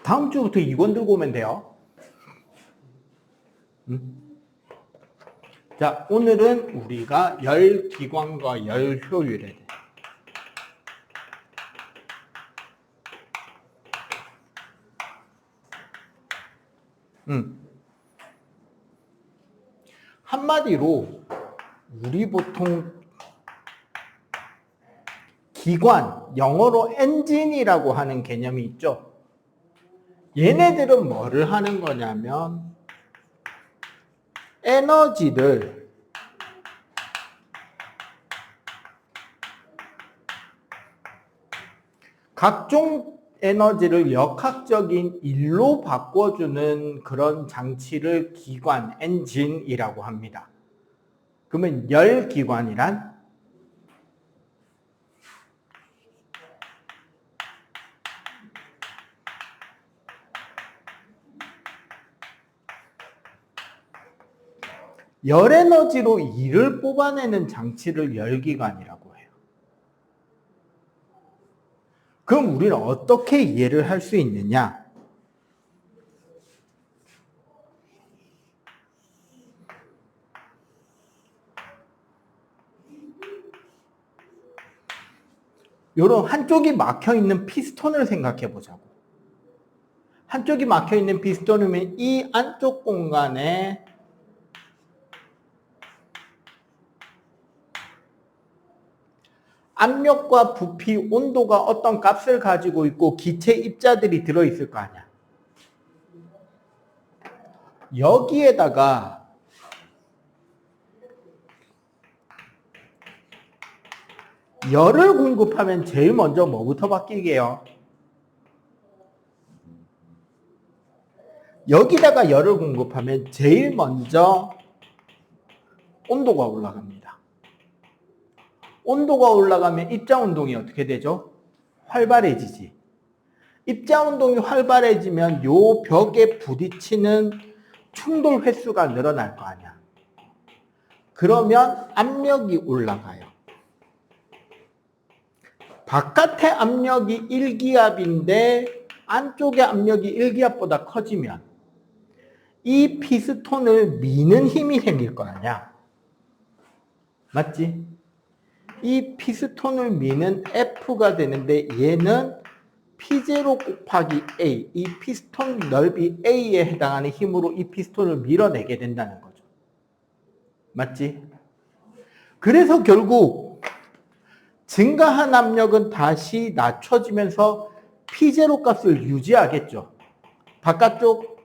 다음 주부터 이권 들고 오면 돼요. 자, 오늘은 우리가 열 기관과 열 효율에 대해 한마디로 우리 보통 기관, 영어로 엔진이라고 하는 개념이 있죠. 얘네들은 뭐를 하는 거냐면 에너지를 각종 에너지를 역학적인 일로 바꿔주는 그런 장치를 기관, 엔진이라고 합니다. 그러면 열기관이란 열에너지로 일을 뽑아내는 장치를 열기관이라고 해요. 그럼 우리는 어떻게 이해를 할 수 있느냐? 요런 한쪽이 막혀있는 피스톤을 생각해 보자고. 한쪽이 막혀있는 피스톤이면 이 안쪽 공간에 압력과 부피, 온도가 어떤 값을 가지고 있고 기체 입자들이 들어있을 거 아니야. 여기에다가 열을 공급하면 제일 먼저 뭐부터 바뀌게요? 여기다가 열을 공급하면 제일 먼저 온도가 올라갑니다. 온도가 올라가면 입자운동이 어떻게 되죠? 활발해지지. 입자운동이 활발해지면 요 벽에 부딪히는 충돌 횟수가 늘어날 거 아니야. 그러면 압력이 올라가요. 바깥의 압력이 1기압인데 안쪽의 압력이 1기압보다 커지면 이 피스톤을 미는 힘이 생길 거 아니야. 맞지? 이 피스톤을 미는 F가 되는데 얘는 P0 곱하기 A, 이 피스톤 넓이 A에 해당하는 힘으로 이 피스톤을 밀어내게 된다는 거죠. 맞지? 그래서 결국 증가한 압력은 다시 낮춰지면서 P0 값을 유지하겠죠. 바깥쪽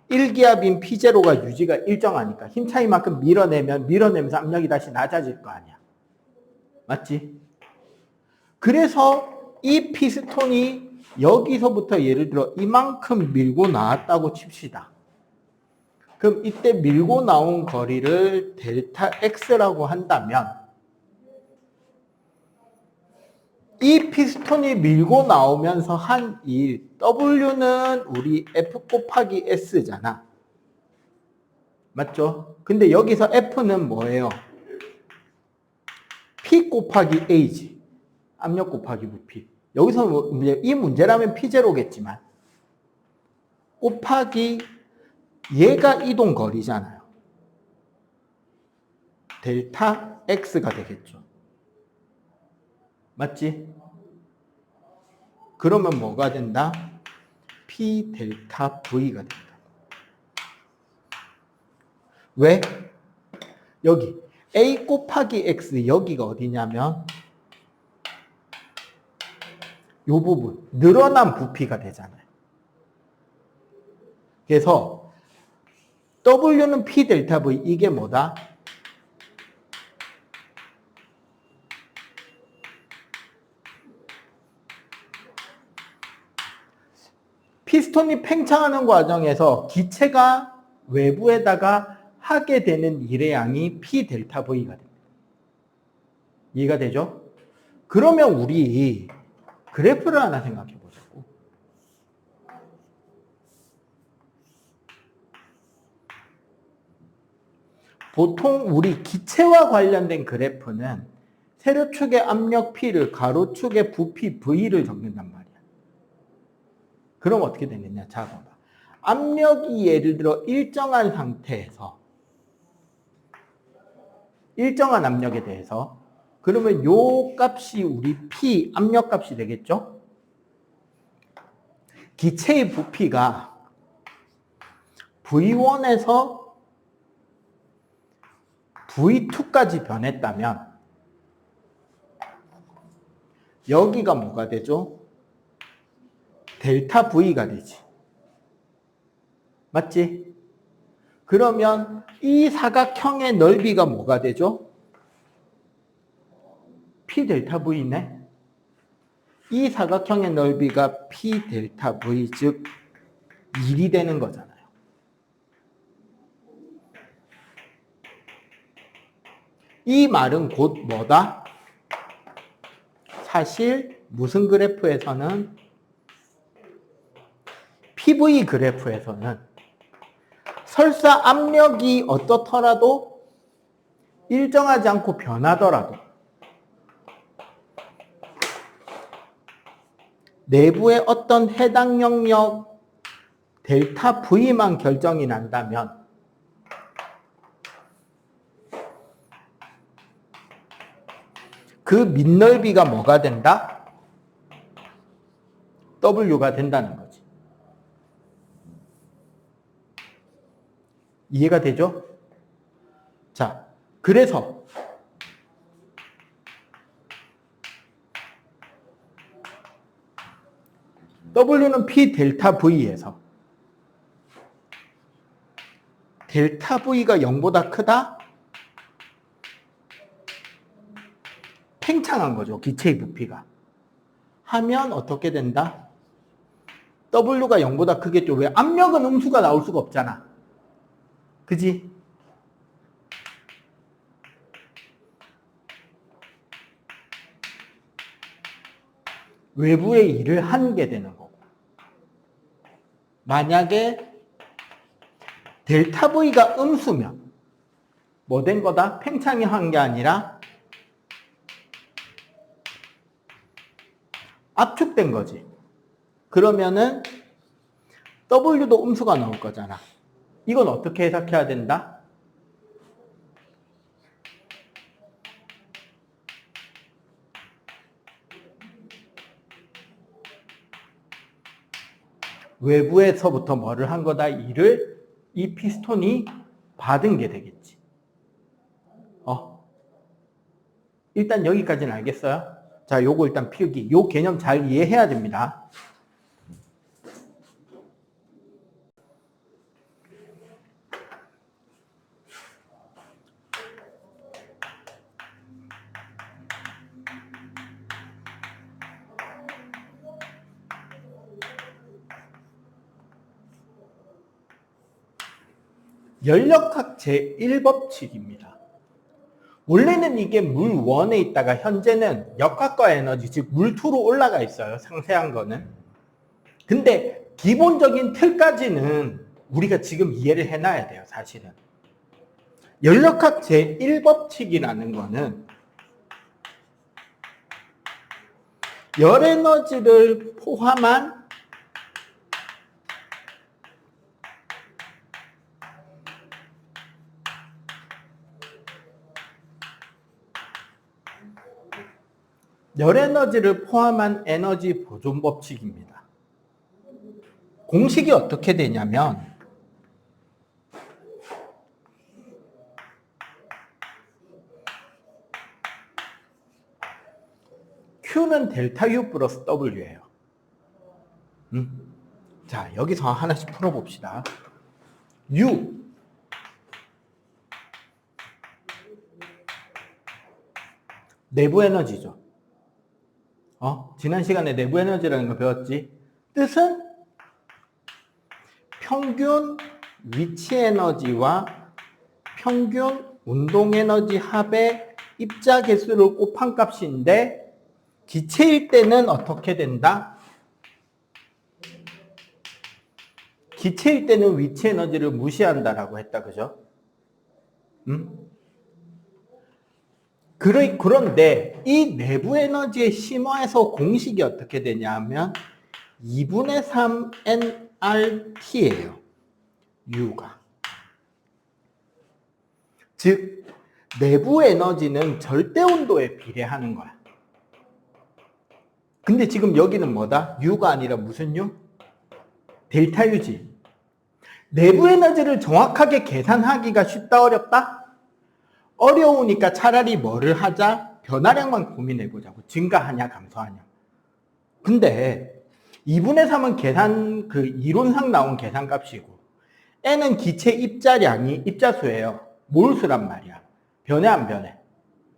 1기압인 P0가 유지가 일정하니까 힘 차이만큼 밀어내면서 압력이 다시 낮아질 거 아니야. 맞지? 그래서 이 피스톤이 여기서부터 예를 들어 이만큼 밀고 나왔다고 칩시다. 그럼 이때 밀고 나온 거리를 델타 X라고 한다면 이 피스톤이 밀고 나오면서 한 일, W는 우리 F 곱하기 S잖아. 맞죠? 근데 여기서 F는 뭐예요? P 곱하기 A지. 압력 곱하기 부피. 여기서 이 문제라면 P0겠지만 곱하기 얘가 이동 거리잖아요. 델타 X가 되겠죠. 맞지? 그러면 뭐가 된다? P 델타 V가 된다. 왜? 여기 A 곱하기 X 여기가 어디냐면 이 부분 늘어난 부피가 되잖아요. 그래서 W는 P 델타 V 이게 뭐다? 피스톤이 팽창하는 과정에서 기체가 외부에다가 하게 되는 일의 양이 P 델타 V가 됩니다. 이해가 되죠? 그러면 우리 그래프를 하나 생각해 보자고. 보통 우리 기체와 관련된 그래프는 세로축의 압력 P를 가로축의 부피 V를 적는단 말이야. 그럼 어떻게 되느냐? 자, 봐봐. 압력이 예를 들어 일정한 상태에서 일정한 압력에 대해서 그러면 요 값이 우리 P 압력 값이 되겠죠? 기체의 부피가 V1에서 V2까지 변했다면 여기가 뭐가 되죠? 델타 V가 되지. 맞지? 그러면 이 사각형의 넓이가 뭐가 되죠? P 델타 V네. 이 사각형의 넓이가 P 델타 V, 즉 1이 되는 거잖아요. 이 말은 곧 뭐다? 사실 무슨 그래프에서는 PV 그래프에서는 설사 압력이 어떻더라도 일정하지 않고 변하더라도 내부의 어떤 해당 영역 델타 V만 결정이 난다면 그 밑넓이가 뭐가 된다? W가 된다는 거지. 이해가 되죠? 자, 그래서 W는 P 델타 V에서 델타 V가 0보다 크다? 팽창한 거죠. 기체의 부피가. 하면 어떻게 된다? W가 0보다 크겠죠. 왜? 압력은 음수가 나올 수가 없잖아. 그지? 외부의 일을 한 게 되는 거고. 만약에 델타 V가 음수면 뭐 된 거다? 팽창이 한 게 아니라 압축된 거지. 그러면은 W도 음수가 나올 거잖아. 이건 어떻게 해석해야 된다? 외부에서부터 뭐를 한 거다? 일을 이 피스톤이 받은 게 되겠지. 일단 여기까지는 알겠어요? 자, 요거 일단 필기. 요 개념 잘 이해해야 됩니다. 연력학 제1법칙입니다. 원래는 이게 물1에 있다가 현재는 역학과 에너지, 즉 물2로 올라가 있어요. 상세한 거는. 근데 기본적인 틀까지는 우리가 지금 이해를 해놔야 돼요. 사실은. 연력학 제1법칙이라는 거는 열에너지를 포함한 에너지 보존 법칙입니다. 공식이 어떻게 되냐면 Q는 델타 U 플러스 W예요. 자, 여기서 하나씩 풀어봅시다. U 내부 에너지죠. 지난 시간에 내부 에너지라는 거 배웠지? 뜻은 평균 위치 에너지와 평균 운동 에너지 합의 입자 개수를 곱한 값인데 기체일 때는 어떻게 된다? 기체일 때는 위치 에너지를 무시한다라고 했다. 그죠? 그런데 이 내부 에너지의 심화에서 공식이 어떻게 되냐면 2분의 3 nRT예요. U가. 즉 내부 에너지는 절대 온도에 비례하는 거야. 근데 지금 여기는 뭐다? U가 아니라 무슨 U? 델타 U지. 내부 에너지를 정확하게 계산하기가 쉽다 어렵다? 어려우니까 차라리 뭐를 하자? 변화량만 고민해보자고. 증가하냐 감소하냐. 근데 2분의 3은 계산 이론상 나온 계산값이고 N은 기체 입자량이 입자수예요. 몰수란 말이야. 변해 안 변해?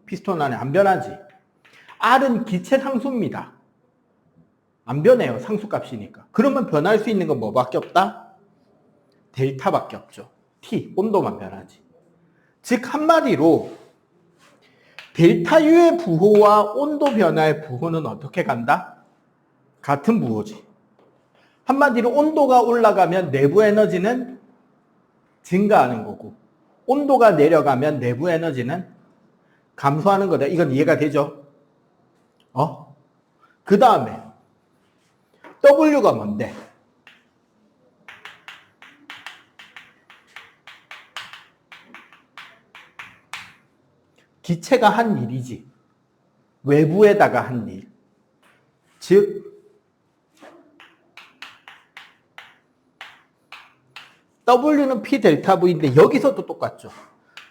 피스톤 안에 안 변하지. R은 기체 상수입니다. 안 변해요. 상수값이니까. 그러면 변할 수 있는 건 뭐밖에 없다? 델타밖에 없죠. T, 온도만 변하지. 즉 한마디로 델타 U의 부호와 온도 변화의 부호는 어떻게 간다? 같은 부호지. 한마디로 온도가 올라가면 내부 에너지는 증가하는 거고 온도가 내려가면 내부 에너지는 감소하는 거다. 이건 이해가 되죠? 그 다음에 W가 뭔데? 기체가 한 일이지. 외부에다가 한 일. 즉 W는 P 델타 V인데 여기서도 똑같죠.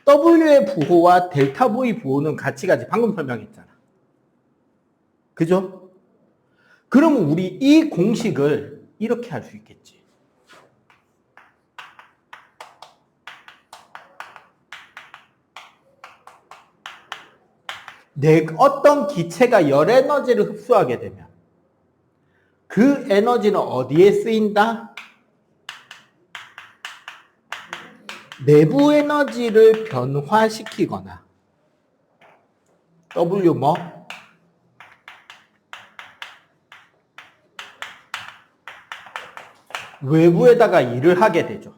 W의 부호와 델타 V 부호는 같이 가지. 방금 설명했잖아. 그죠? 그러면 우리 이 공식을 이렇게 할 수 있겠지. 어떤 기체가 열 에너지를 흡수하게 되면 그 에너지는 어디에 쓰인다? 내부 에너지를 변화시키거나 W 뭐? 외부에다가 일을 하게 되죠.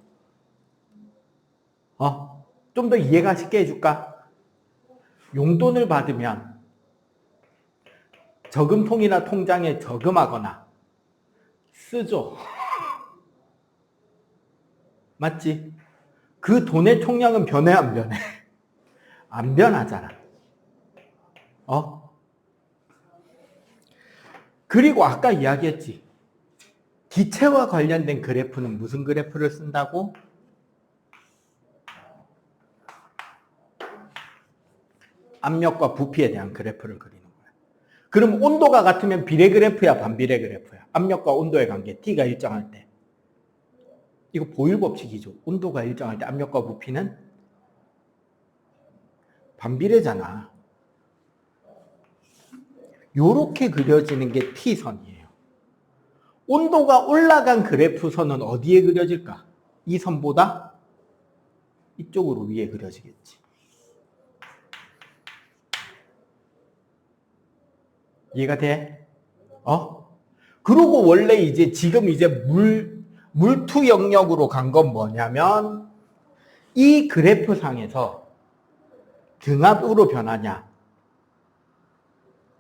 좀 더 이해가 쉽게 해줄까? 용돈을 받으면 저금통이나 통장에 저금하거나 쓰죠. 맞지? 그 돈의 총량은 변해 안 변해? 안 변하잖아. 그리고 아까 이야기했지. 기체와 관련된 그래프는 무슨 그래프를 쓴다고? 압력과 부피에 대한 그래프를 그리는 거야. 그럼 온도가 같으면 비례 그래프야, 반비례 그래프야? 압력과 온도의 관계, T가 일정할 때. 이거 보일 법칙이죠. 온도가 일정할 때 압력과 부피는 반비례잖아. 요렇게 그려지는 게 T선이에요. 온도가 올라간 그래프선은 어디에 그려질까? 이 선보다 이쪽으로 위에 그려지겠지. 이해가 돼? 그러고 원래 지금 물투 영역으로 간 건 뭐냐면 이 그래프상에서 등압으로 변하냐,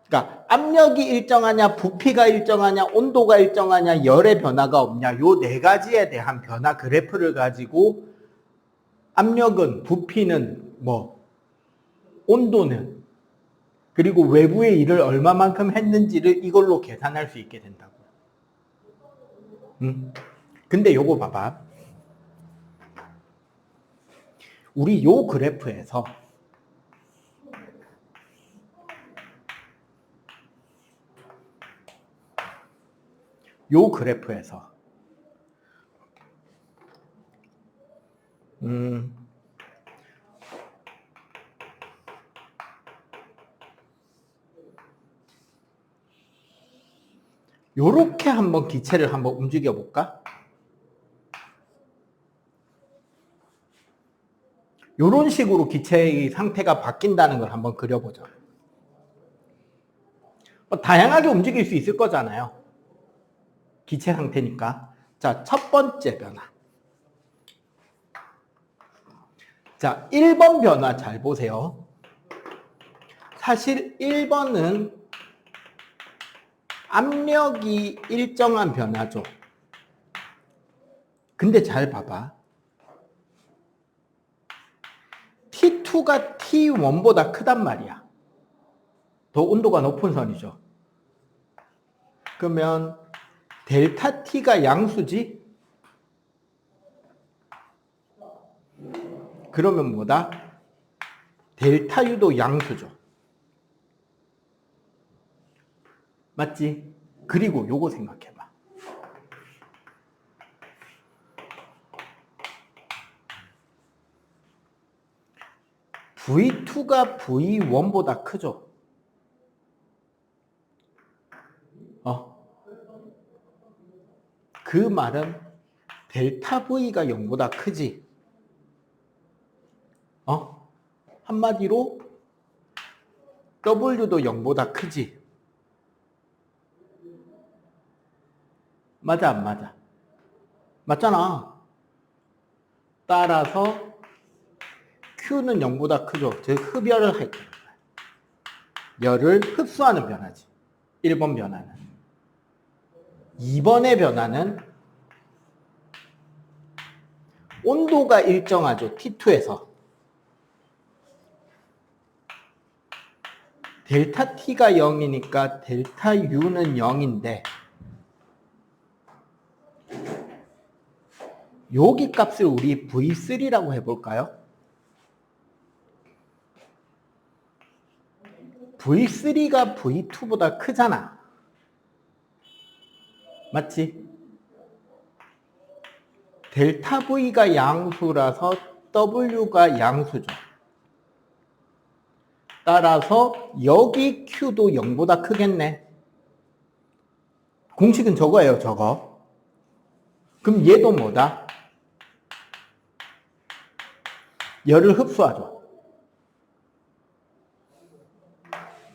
그러니까 압력이 일정하냐, 부피가 일정하냐, 온도가 일정하냐, 열의 변화가 없냐, 요 네 가지에 대한 변화 그래프를 가지고 압력은, 부피는 온도는, 그리고 외부의 일을 얼마만큼 했는지를 이걸로 계산할 수 있게 된다고. 근데 요거 봐봐. 우리 요 그래프에서 요렇게 한번 기체를 한번 움직여 볼까? 요런 식으로 기체의 상태가 바뀐다는 걸 한번 그려보자. 다양하게 움직일 수 있을 거잖아요. 기체 상태니까. 자, 첫 번째 변화. 자, 1번 변화 잘 보세요. 사실 1번은 압력이 일정한 변화죠. 근데 잘 봐봐. T2가 T1보다 크단 말이야. 더 온도가 높은 선이죠. 그러면 델타 T가 양수지? 그러면 뭐다? 델타 U도 양수죠. 맞지? 그리고 요거 생각해봐. V2가 V1보다 크죠? 그 말은 델타 V가 0보다 크지? 한마디로 W도 0보다 크지? 맞아, 안 맞아? 맞잖아. 따라서 Q는 0보다 크죠. 즉 흡열을 할 거야. 열을 흡수하는 변화지. 1번 변화는. 2번의 변화는 온도가 일정하죠. T2에서. 델타 T가 0이니까 델타 U는 0인데 여기 값을 우리 V3라고 해볼까요? V3가 V2보다 크잖아. 맞지? 델타 V가 양수라서 W가 양수죠. 따라서 여기 Q도 0보다 크겠네. 공식은 저거예요, 저거. 그럼 얘도 뭐다? 열을 흡수하죠.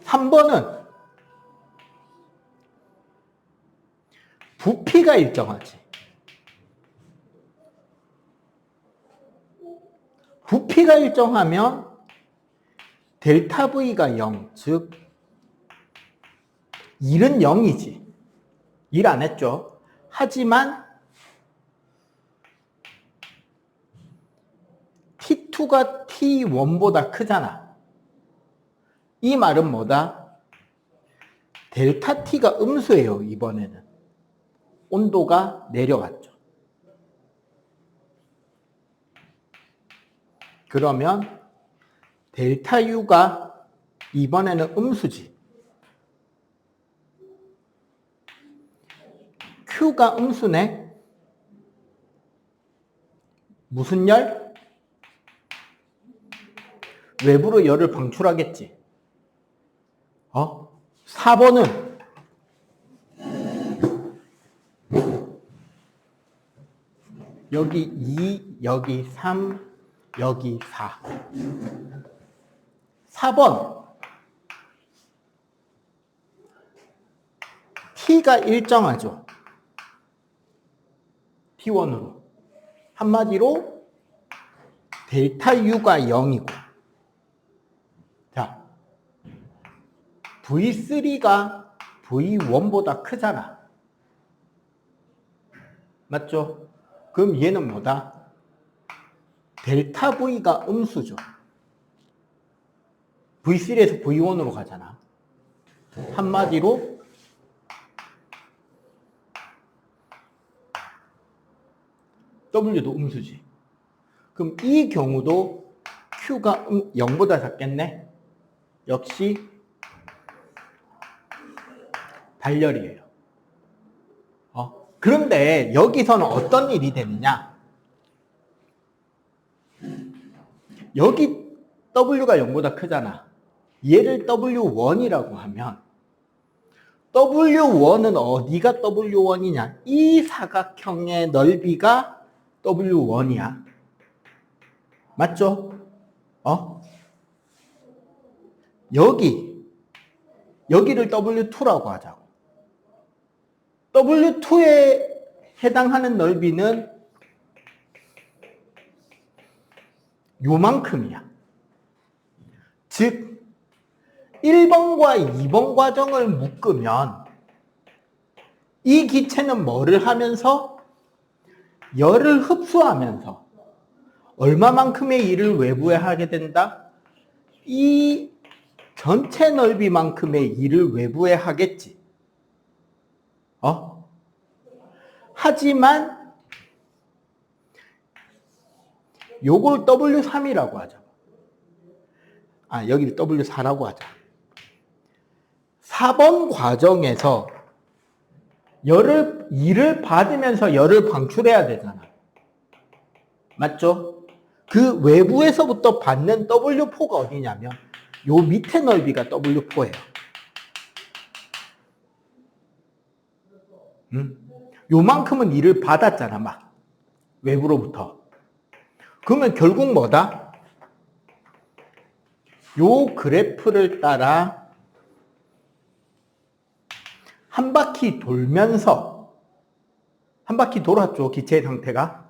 3번은 부피가 일정하지. 부피가 일정하면 델타 V가 0, 즉 1은 0이지. 1 안 했죠. 하지만 T2가 T1보다 크잖아. 이 말은 뭐다? 델타 T가 음수예요, 이번에는. 온도가 내려갔죠. 그러면 델타 U가 이번에는 음수지. Q가 음수네. 무슨 열? 외부로 열을 방출하겠지. 4번은 여기 2, 여기 3, 여기 4. 4번 T가 일정하죠. T1으로. 한마디로 델타 U가 0이고. 자, V3가 V1보다 크잖아. 맞죠? 그럼 얘는 뭐다? 델타 V가 음수죠. V3에서 V1으로 가잖아. 한마디로 W도 음수지. 그럼 이 경우도 Q가 0보다 작겠네? 역시 발열이에요. 그런데 여기서는 어떤 일이 되느냐? 여기 W가 0보다 크잖아. 얘를 W1이라고 하면 W1은 어디가 W1이냐? 이 사각형의 넓이가 W1이야. 맞죠? 여기를 W2라고 하자고. W2에 해당하는 넓이는 요만큼이야. 즉 1번과 2번 과정을 묶으면 이 기체는 뭐를 하면서? 열을 흡수하면서 얼마만큼의 일을 외부에 하게 된다? 이 전체 넓이만큼의 일을 외부에 하겠지. 하지만 요걸 W3이라고 하자. 여기를 W4라고 하자. 4번 과정에서 일을 받으면서 열을 방출해야 되잖아. 맞죠? 그 외부에서부터 받는 W4가 어디냐면 요 밑에 넓이가 W4예요. 요만큼은 일을 받았잖아, 막. 외부로부터. 그러면 결국 뭐다? 요 그래프를 따라 한 바퀴 돌면서, 한 바퀴 돌았죠, 기체의 상태가.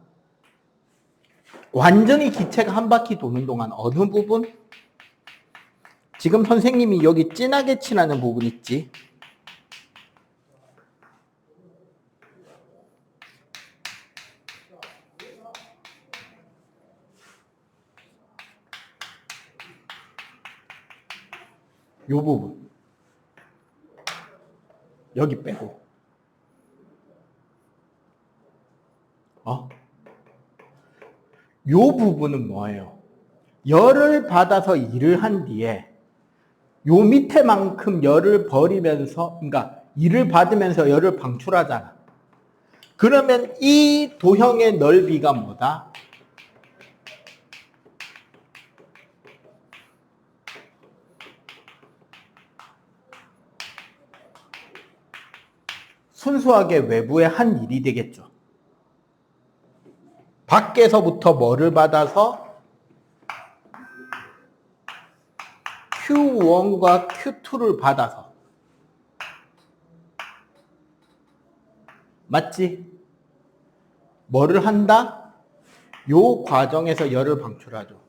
완전히 기체가 한 바퀴 도는 동안 어느 부분? 지금 선생님이 여기 진하게 칠하는 부분 있지? 요 부분. 여기 빼고. 요 부분은 뭐예요? 열을 받아서 일을 한 뒤에 요 밑에만큼 열을 버리면서, 그러니까 일을 받으면서 열을 방출하잖아. 그러면 이 도형의 넓이가 뭐다? 순수하게 외부의 한 일이 되겠죠. 밖에서부터 뭐를 받아서 Q1과 Q2를 받아서. 맞지? 뭐를 한다? 요 과정에서 열을 방출하죠.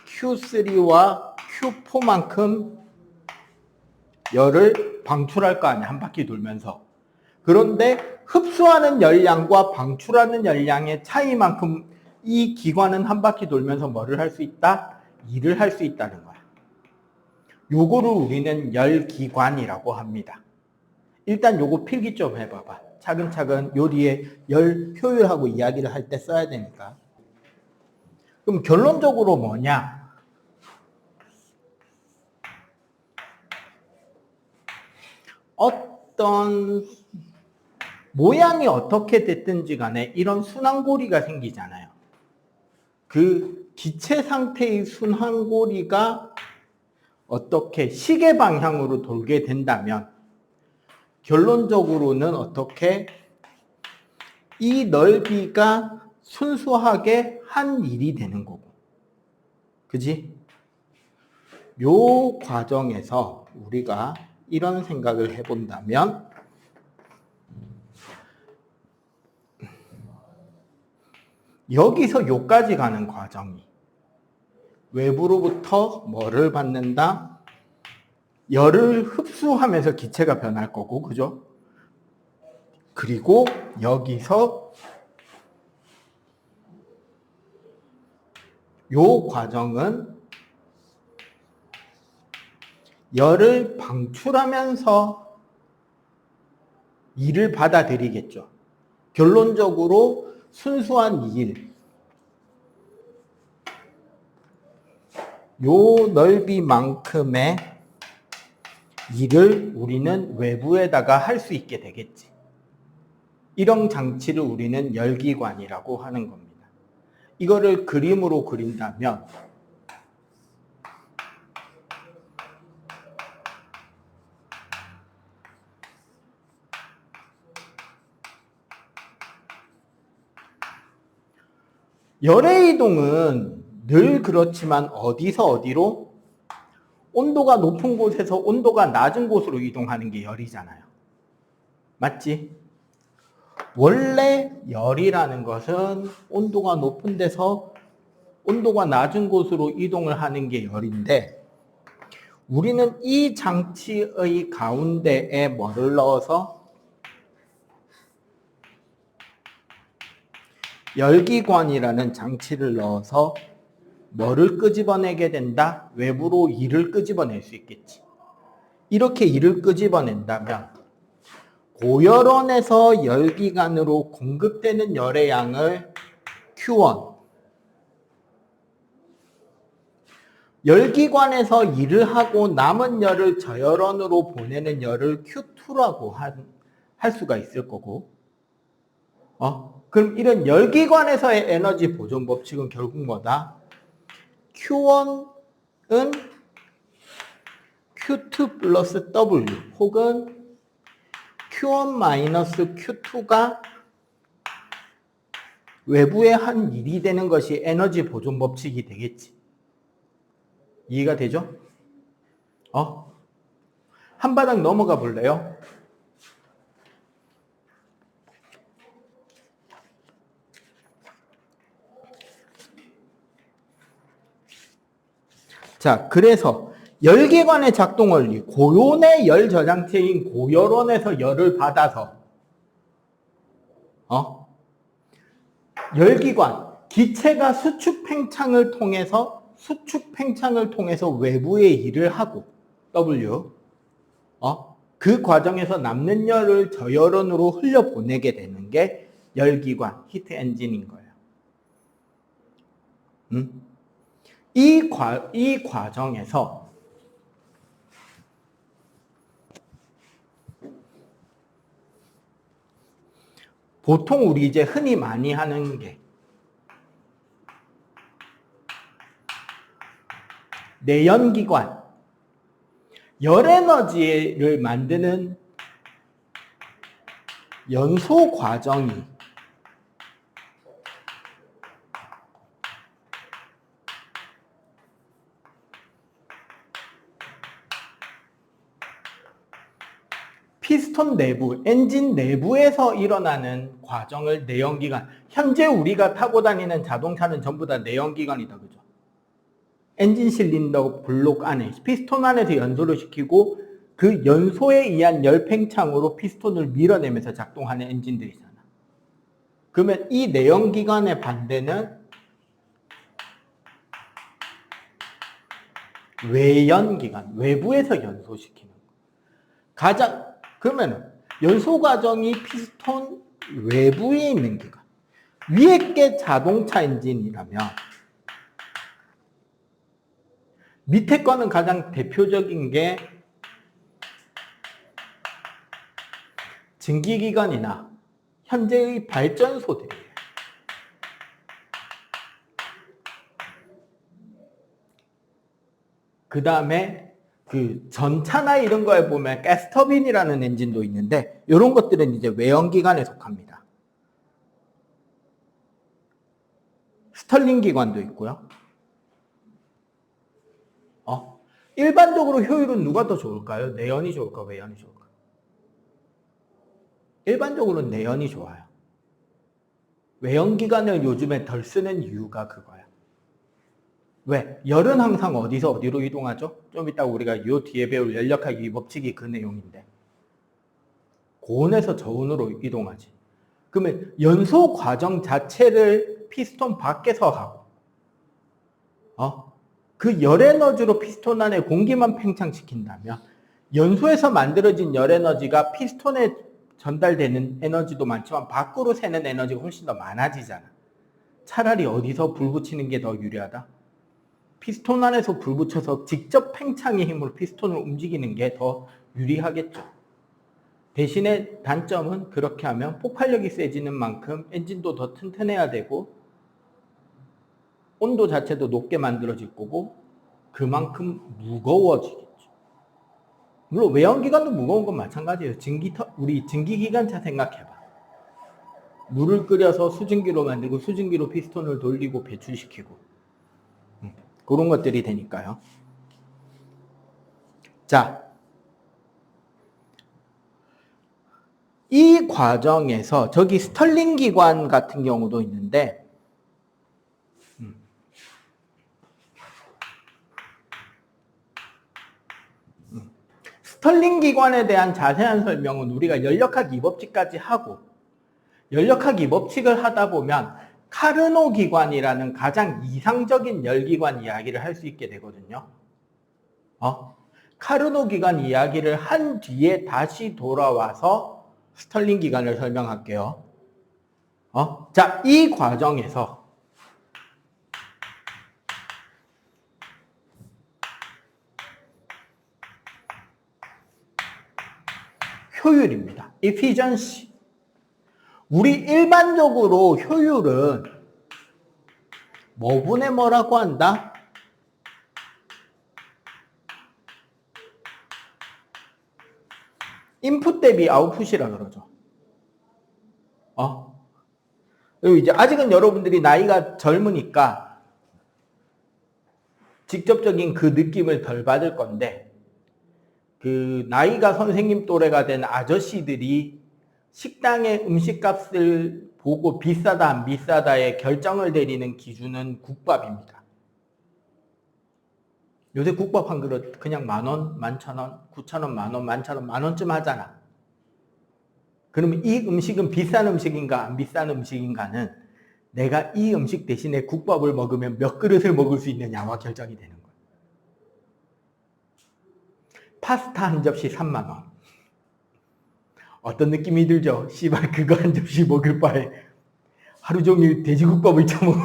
Q3와 Q4만큼 열을 방출할 거 아니야, 한 바퀴 돌면서. 그런데 흡수하는 열량과 방출하는 열량의 차이만큼 이 기관은 한 바퀴 돌면서 뭐를 할 수 있다? 일을 할 수 있다는 거야. 요거를 우리는 열기관이라고 합니다. 일단 요거 필기 좀 해봐봐. 차근차근 요 뒤에 열 효율하고 이야기를 할 때 써야 되니까. 그럼 결론적으로 뭐냐? 어떤 모양이 어떻게 됐든지 간에 이런 순환고리가 생기잖아요. 그 기체 상태의 순환고리가 어떻게 시계 방향으로 돌게 된다면 결론적으로는 어떻게 이 넓이가 순수하게 한 일이 되는 거고. 그지? 요 과정에서 우리가 이런 생각을 해본다면 여기서 요까지 가는 과정이 외부로부터 뭐를 받는다? 열을 흡수하면서 기체가 변할 거고, 그죠? 그리고 여기서 요 과정은 열을 방출하면서 일을 받아들이겠죠. 결론적으로 순수한 일, 요 넓이만큼의 일을 우리는 외부에다가 할 수 있게 되겠지. 이런 장치를 우리는 열기관이라고 하는 겁니다. 이거를 그림으로 그린다면 열의 이동은 늘 그렇지만 어디서 어디로? 온도가 높은 곳에서 온도가 낮은 곳으로 이동하는 게 열이잖아요. 맞지? 원래 열이라는 것은 온도가 높은 데서 온도가 낮은 곳으로 이동을 하는 게 열인데 우리는 이 장치의 가운데에 뭐를 넣어서 열기관이라는 장치를 넣어서 뭐를 끄집어내게 된다? 외부로 일을 끄집어낼 수 있겠지. 이렇게 일을 끄집어낸다면 고열원에서 열기관으로 공급되는 열의 양을 Q1, 열기관에서 일을 하고 남은 열을 저열원으로 보내는 열을 Q2라고 할 수가 있을 거고, 그럼 이런 열기관에서의 에너지 보존 법칙은 결국 뭐다? Q1은 Q2 플러스 W 혹은 Q1 마이너스 Q2가 외부의 한 일이 되는 것이 에너지 보존 법칙이 되겠지. 이해가 되죠? 한 바닥 넘어가 볼래요? 자, 그래서 열기관의 작동 원리, 고온의 열 저장체인 고열원에서 열을 받아서 열기관, 기체가 수축 팽창을 통해서 외부의 일을 하고 W, 그 과정에서 남는 열을 저열원으로 흘려보내게 되는 게 열기관, 히트 엔진인 거예요. 이 과정에서 보통 우리 이제 흔히 많이 하는 게 내연기관, 열에너지를 만드는 연소 과정이 피스톤 내부, 엔진 내부에서 일어나는 과정을 내연기관, 현재 우리가 타고 다니는 자동차는 전부 다 내연기관이다, 그죠? 엔진 실린더 블록 안에, 피스톤 안에서 연소를 시키고 그 연소에 의한 열팽창으로 피스톤을 밀어내면서 작동하는 엔진들이잖아. 그러면 이 내연기관의 반대는 외연기관, 외부에서 연소시키는 거. 그러면 연소 과정이 피스톤 외부에 있는 기관, 위에 게 자동차 엔진이라면 밑에 거는 가장 대표적인 게 증기기관이나 현재의 발전소들이에요. 그 다음에 그 전차나 이런 거에 보면 가스터빈이라는 엔진도 있는데 이런 것들은 이제 외연기관에 속합니다. 스털링 기관도 있고요. 일반적으로 효율은 누가 더 좋을까요? 내연이 좋을까? 외연이 좋을까? 일반적으로는 내연이 좋아요. 외연기관을 요즘에 덜 쓰는 이유가 그거야. 왜? 열은 항상 어디서 어디로 이동하죠? 좀 이따 우리가 요 뒤에 배울 열역학의 법칙이 그 내용인데 고온에서 저온으로 이동하지. 그러면 연소 과정 자체를 피스톤 밖에서 하고 그 열에너지로 피스톤 안에 공기만 팽창시킨다면 연소에서 만들어진 열에너지가 피스톤에 전달되는 에너지도 많지만 밖으로 새는 에너지가 훨씬 더 많아지잖아. 차라리 어디서 불 붙이는 게 더 유리하다? 피스톤 안에서 불 붙여서 직접 팽창의 힘으로 피스톤을 움직이는 게 더 유리하겠죠. 대신에 단점은 그렇게 하면 폭발력이 세지는 만큼 엔진도 더 튼튼해야 되고 온도 자체도 높게 만들어질 거고 그만큼 무거워지겠죠. 물론 외연기관도 무거운 건 마찬가지예요. 우리 증기기관차 생각해봐. 물을 끓여서 수증기로 만들고 수증기로 피스톤을 돌리고 배출시키고 그런 것들이 되니까요. 자, 이 과정에서 저기 스털링 기관 같은 경우도 있는데 스털링 기관에 대한 자세한 설명은 우리가 연력학 2법칙까지 하고, 연력학 2법칙을 하다 보면 카르노 기관이라는 가장 이상적인 열기관 이야기를 할 수 있게 되거든요. 카르노 기관 이야기를 한 뒤에 다시 돌아와서 스털링 기관을 설명할게요. 자, 이 과정에서 효율입니다. efficiency. 우리 일반적으로 효율은 뭐분의 뭐라고 한다? 인풋 대비 아웃풋이라 그러죠. 그리고 이제 아직은 여러분들이 나이가 젊으니까 직접적인 그 느낌을 덜 받을 건데, 그 나이가 선생님 또래가 된 아저씨들이 식당의 음식값을 보고 비싸다 안 비싸다의 결정을 내리는 기준은 국밥입니다. 요새 국밥 한 그릇 그냥 10,000원, 11,000원, 9,000원, 만원, 11,000원, 만원쯤 하잖아. 그러면 이 음식은 비싼 음식인가 안 비싼 음식인가는 내가 이 음식 대신에 국밥을 먹으면 몇 그릇을 먹을 수 있느냐와 결정이 되는 거야. 파스타 한 접시 3만 원. 어떤 느낌이 들죠? 씨발 그거 한 접시 먹을 바에 하루 종일 돼지국밥을 처먹어.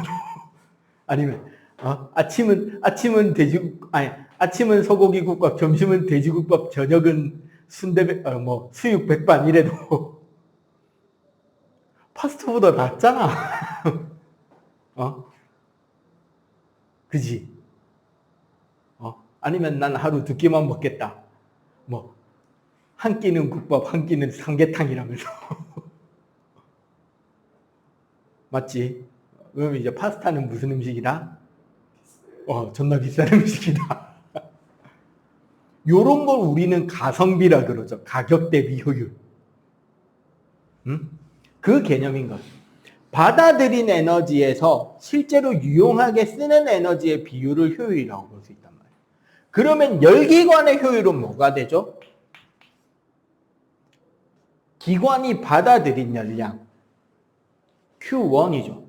아니면 아침은 아침은 소고기 국밥, 점심은 돼지국밥, 저녁은 수육 백반 이래도 파스타보다 낫잖아. 그지? 아니면 난 하루 2끼만 먹겠다. 한 끼는 국밥, 한 끼는 삼계탕이라면서. 맞지? 그러면 이제 파스타는 무슨 음식이다? 존나 비싼 음식이다. 요런 걸 우리는 가성비라 그러죠. 가격 대비 효율. 그 개념인 거예요. 받아들인 에너지에서 실제로 유용하게 쓰는 에너지의 비율을 효율이라고 볼 수 있단 말이에요. 그러면 열기관의 효율은 뭐가 되죠? 기관이 받아들인 열량 Q1이죠.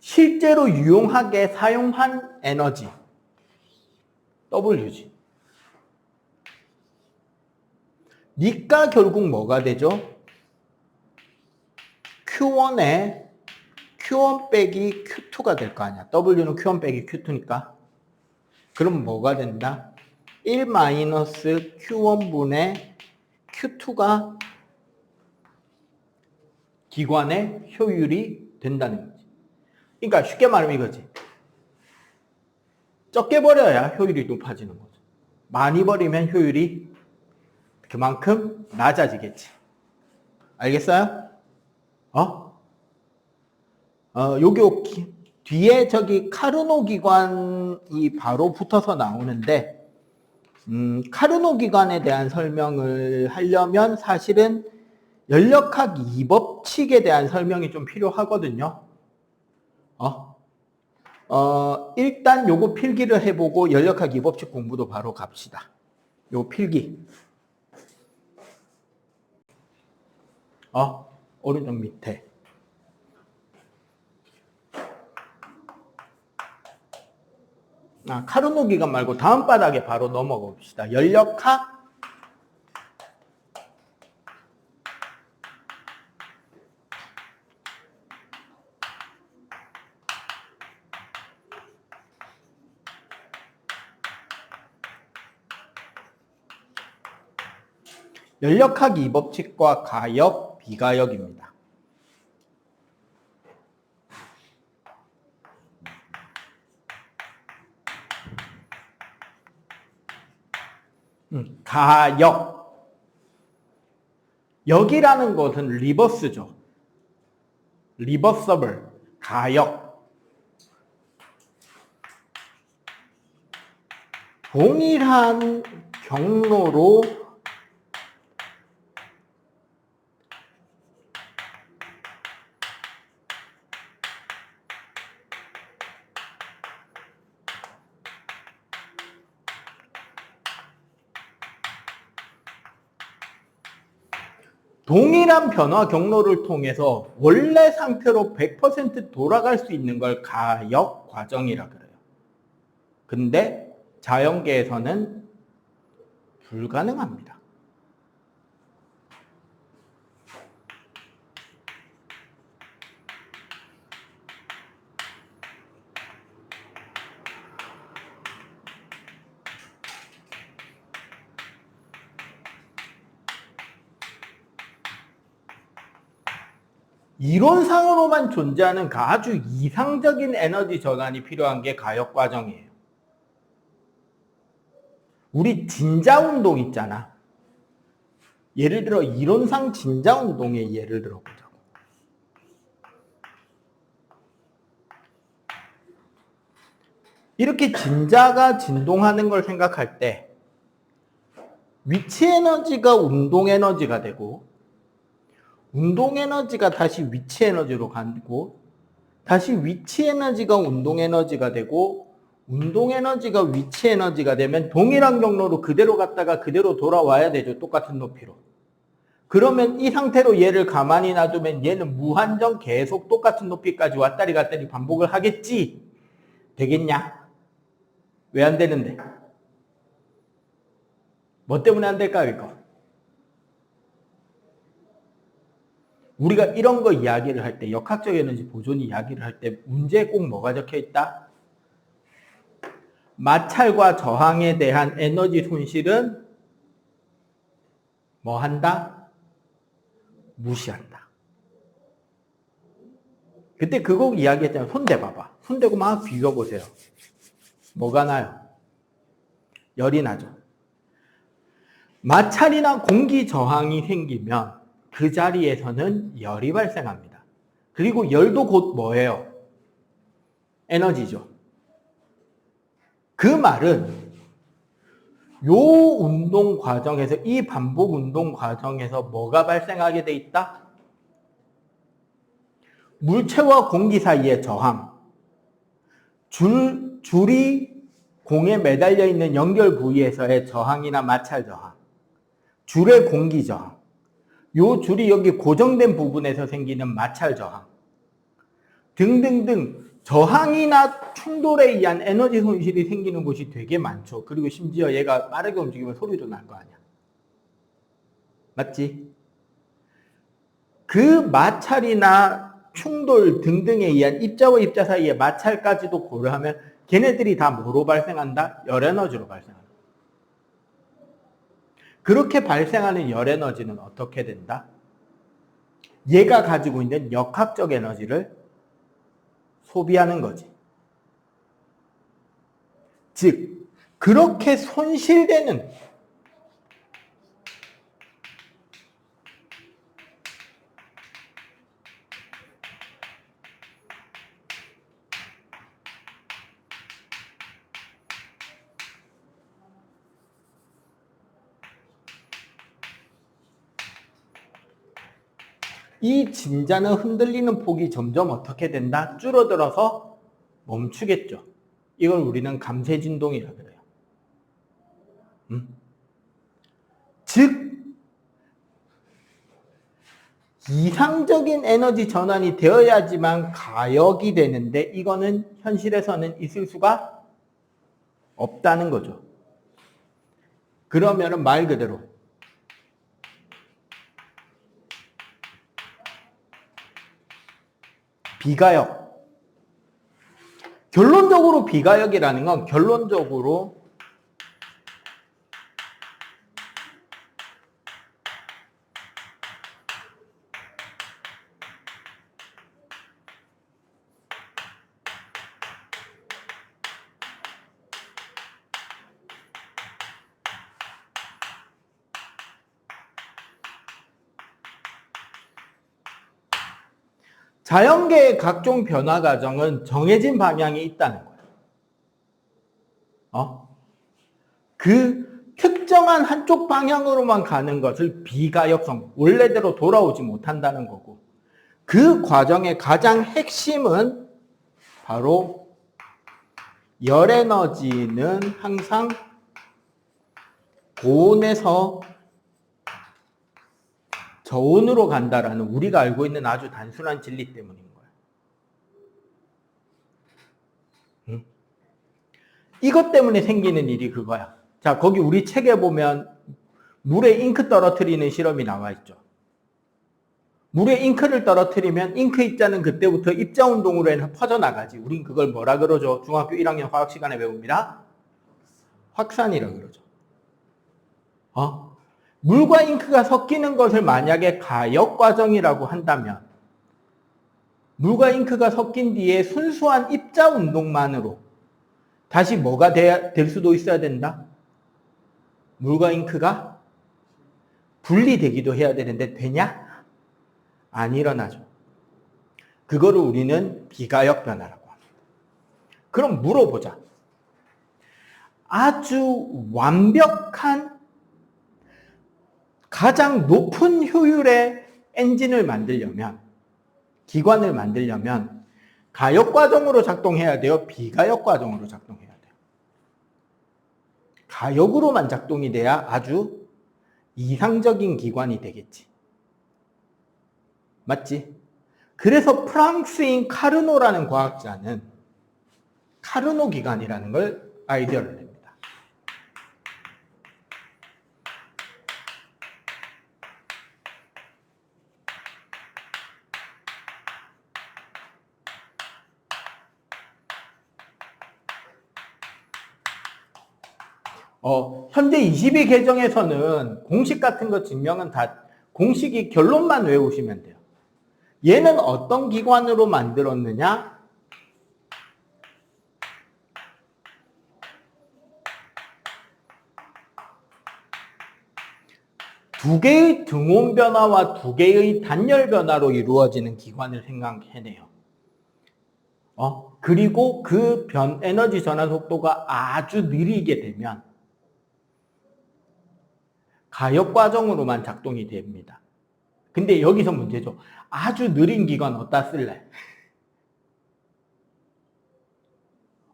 실제로 유용하게 사용한 에너지 W지. 니까 결국 뭐가 되죠? Q1에 Q1 빼기 Q2가 될 거 아니야. W는 Q1 빼기 Q2니까. 그럼 뭐가 된다? 1 마이너스 Q1분의 Q2가 기관의 효율이 된다는 거지. 그러니까 쉽게 말하면 이거지. 적게 버려야 효율이 높아지는 거죠. 많이 버리면 효율이 그만큼 낮아지겠지. 알겠어요? 요게 뒤에 저기 카르노 기관이 바로 붙어서 나오는데, 카르노 기관에 대한 설명을 하려면 사실은 연력학 2법칙에 대한 설명이 좀 필요하거든요. 일단 요거 필기를 해보고 연력학 2법칙 공부도 바로 갑시다. 요 필기. 오른쪽 밑에. 카르노 기관 말고 다음 바닥에 바로 넘어가 봅시다. 연력학 2법칙과 가역, 비가역입니다. 가역. 역이라는 것은 리버스죠. 리버서블, 가역. 동일한 경로로 동일한 변화 경로를 통해서 원래 상태로 100% 돌아갈 수 있는 걸 가역 과정이라 그래요. 근데 자연계에서는 불가능합니다. 이론상으로만 존재하는 아주 이상적인 에너지 전환이 필요한 게 가역 과정이에요. 우리 진자운동 있잖아. 예를 들어 이론상 진자운동의 예를 들어보자고. 이렇게 진자가 진동하는 걸 생각할 때 위치 에너지가 운동 에너지가 되고 운동 에너지가 다시 위치 에너지로 가고 다시 위치 에너지가 운동 에너지가 되고 운동 에너지가 위치 에너지가 되면 동일한 경로로 그대로 갔다가 그대로 돌아와야 되죠. 똑같은 높이로. 그러면 이 상태로 얘를 가만히 놔두면 얘는 무한정 계속 똑같은 높이까지 왔다리 갔다리 반복을 하겠지. 되겠냐? 왜 안 되는데? 뭐 때문에 안 될까요, 이거? 우리가 이런 거 이야기를 할 때, 역학적 에너지 보존 이야기를 할 때 문제에 꼭 뭐가 적혀 있다? 마찰과 저항에 대한 에너지 손실은 뭐 한다? 무시한다. 그때 그거 이야기했잖아요. 손 대봐봐. 손 대고 막 비벼보세요. 뭐가 나요? 열이 나죠. 마찰이나 공기 저항이 생기면 그 자리에서는 열이 발생합니다. 그리고 열도 곧 뭐예요? 에너지죠. 그 말은 요 운동 과정에서, 이 반복 운동 과정에서 뭐가 발생하게 돼 있다? 물체와 공기 사이의 저항, 줄이 공에 매달려 있는 연결 부위에서의 저항이나 마찰 저항, 줄의 공기 저항, 요 줄이 여기 고정된 부분에서 생기는 마찰 저항 등등등 저항이나 충돌에 의한 에너지 손실이 생기는 곳이 되게 많죠. 그리고 심지어 얘가 빠르게 움직이면 소리도 날 거 아니야. 맞지? 그 마찰이나 충돌 등등에 의한 입자와 입자 사이의 마찰까지도 고려하면 걔네들이 다 뭐로 발생한다? 열에너지로 발생한다. 그렇게 발생하는 열에너지는 어떻게 된다? 얘가 가지고 있는 역학적 에너지를 소비하는 거지. 즉, 그렇게 손실되는 이 진자는 흔들리는 폭이 점점 어떻게 된다? 줄어들어서 멈추겠죠. 이걸 우리는 감쇄진동이라 그래요. 즉, 이상적인 에너지 전환이 되어야지만 가역이 되는데 이거는 현실에서는 있을 수가 없다는 거죠. 그러면은 말 그대로 비가역. 결론적으로 비가역이라는 건 결론적으로 자연계의 각종 변화 과정은 정해진 방향이 있다는 거예요. 그 특정한 한쪽 방향으로만 가는 것을 비가역성, 원래대로 돌아오지 못한다는 거고, 그 과정의 가장 핵심은 바로 열에너지는 항상 고온에서 저온으로 간다라는 우리가 알고 있는 아주 단순한 진리 때문인 거야. 응? 이것 때문에 생기는 일이 그거야. 자, 거기 우리 책에 보면 물에 잉크 떨어뜨리는 실험이 나와 있죠. 물에 잉크를 떨어뜨리면 잉크 입자는 그때부터 입자 운동으로 해서 퍼져나가지. 우린 그걸 뭐라 그러죠? 중학교 1학년 화학 시간에 배웁니다. 확산이라 그러죠. 물과 잉크가 섞이는 것을 만약에 가역 과정이라고 한다면 물과 잉크가 섞인 뒤에 순수한 입자 운동만으로 다시 뭐가 될 수도 있어야 된다? 물과 잉크가 분리되기도 해야 되는데 되냐? 안 일어나죠. 그거를 우리는 비가역 변화라고 합니다. 그럼 물어보자. 아주 완벽한 가장 높은 효율의 엔진을 만들려면, 기관을 만들려면 가역 과정으로 작동해야 돼요? 비가역 과정으로 작동해야 돼요? 가역으로만 작동이 돼야 아주 이상적인 기관이 되겠지. 맞지? 그래서 프랑스인 카르노라는 과학자는 카르노 기관이라는 걸 아이디어를 냅니다. 현재 22 개정에서는 공식 같은 거 증명은 다 공식이 결론만 외우시면 돼요. 얘는 어떤 기관으로 만들었느냐? 두 개의 등온 변화와 두 개의 단열 변화로 이루어지는 기관을 생각해내요. 그리고 그 에너지 전환 속도가 아주 느리게 되면 가역 과정으로만 작동이 됩니다. 근데 여기서 문제죠. 아주 느린 기관 어디다 쓸래?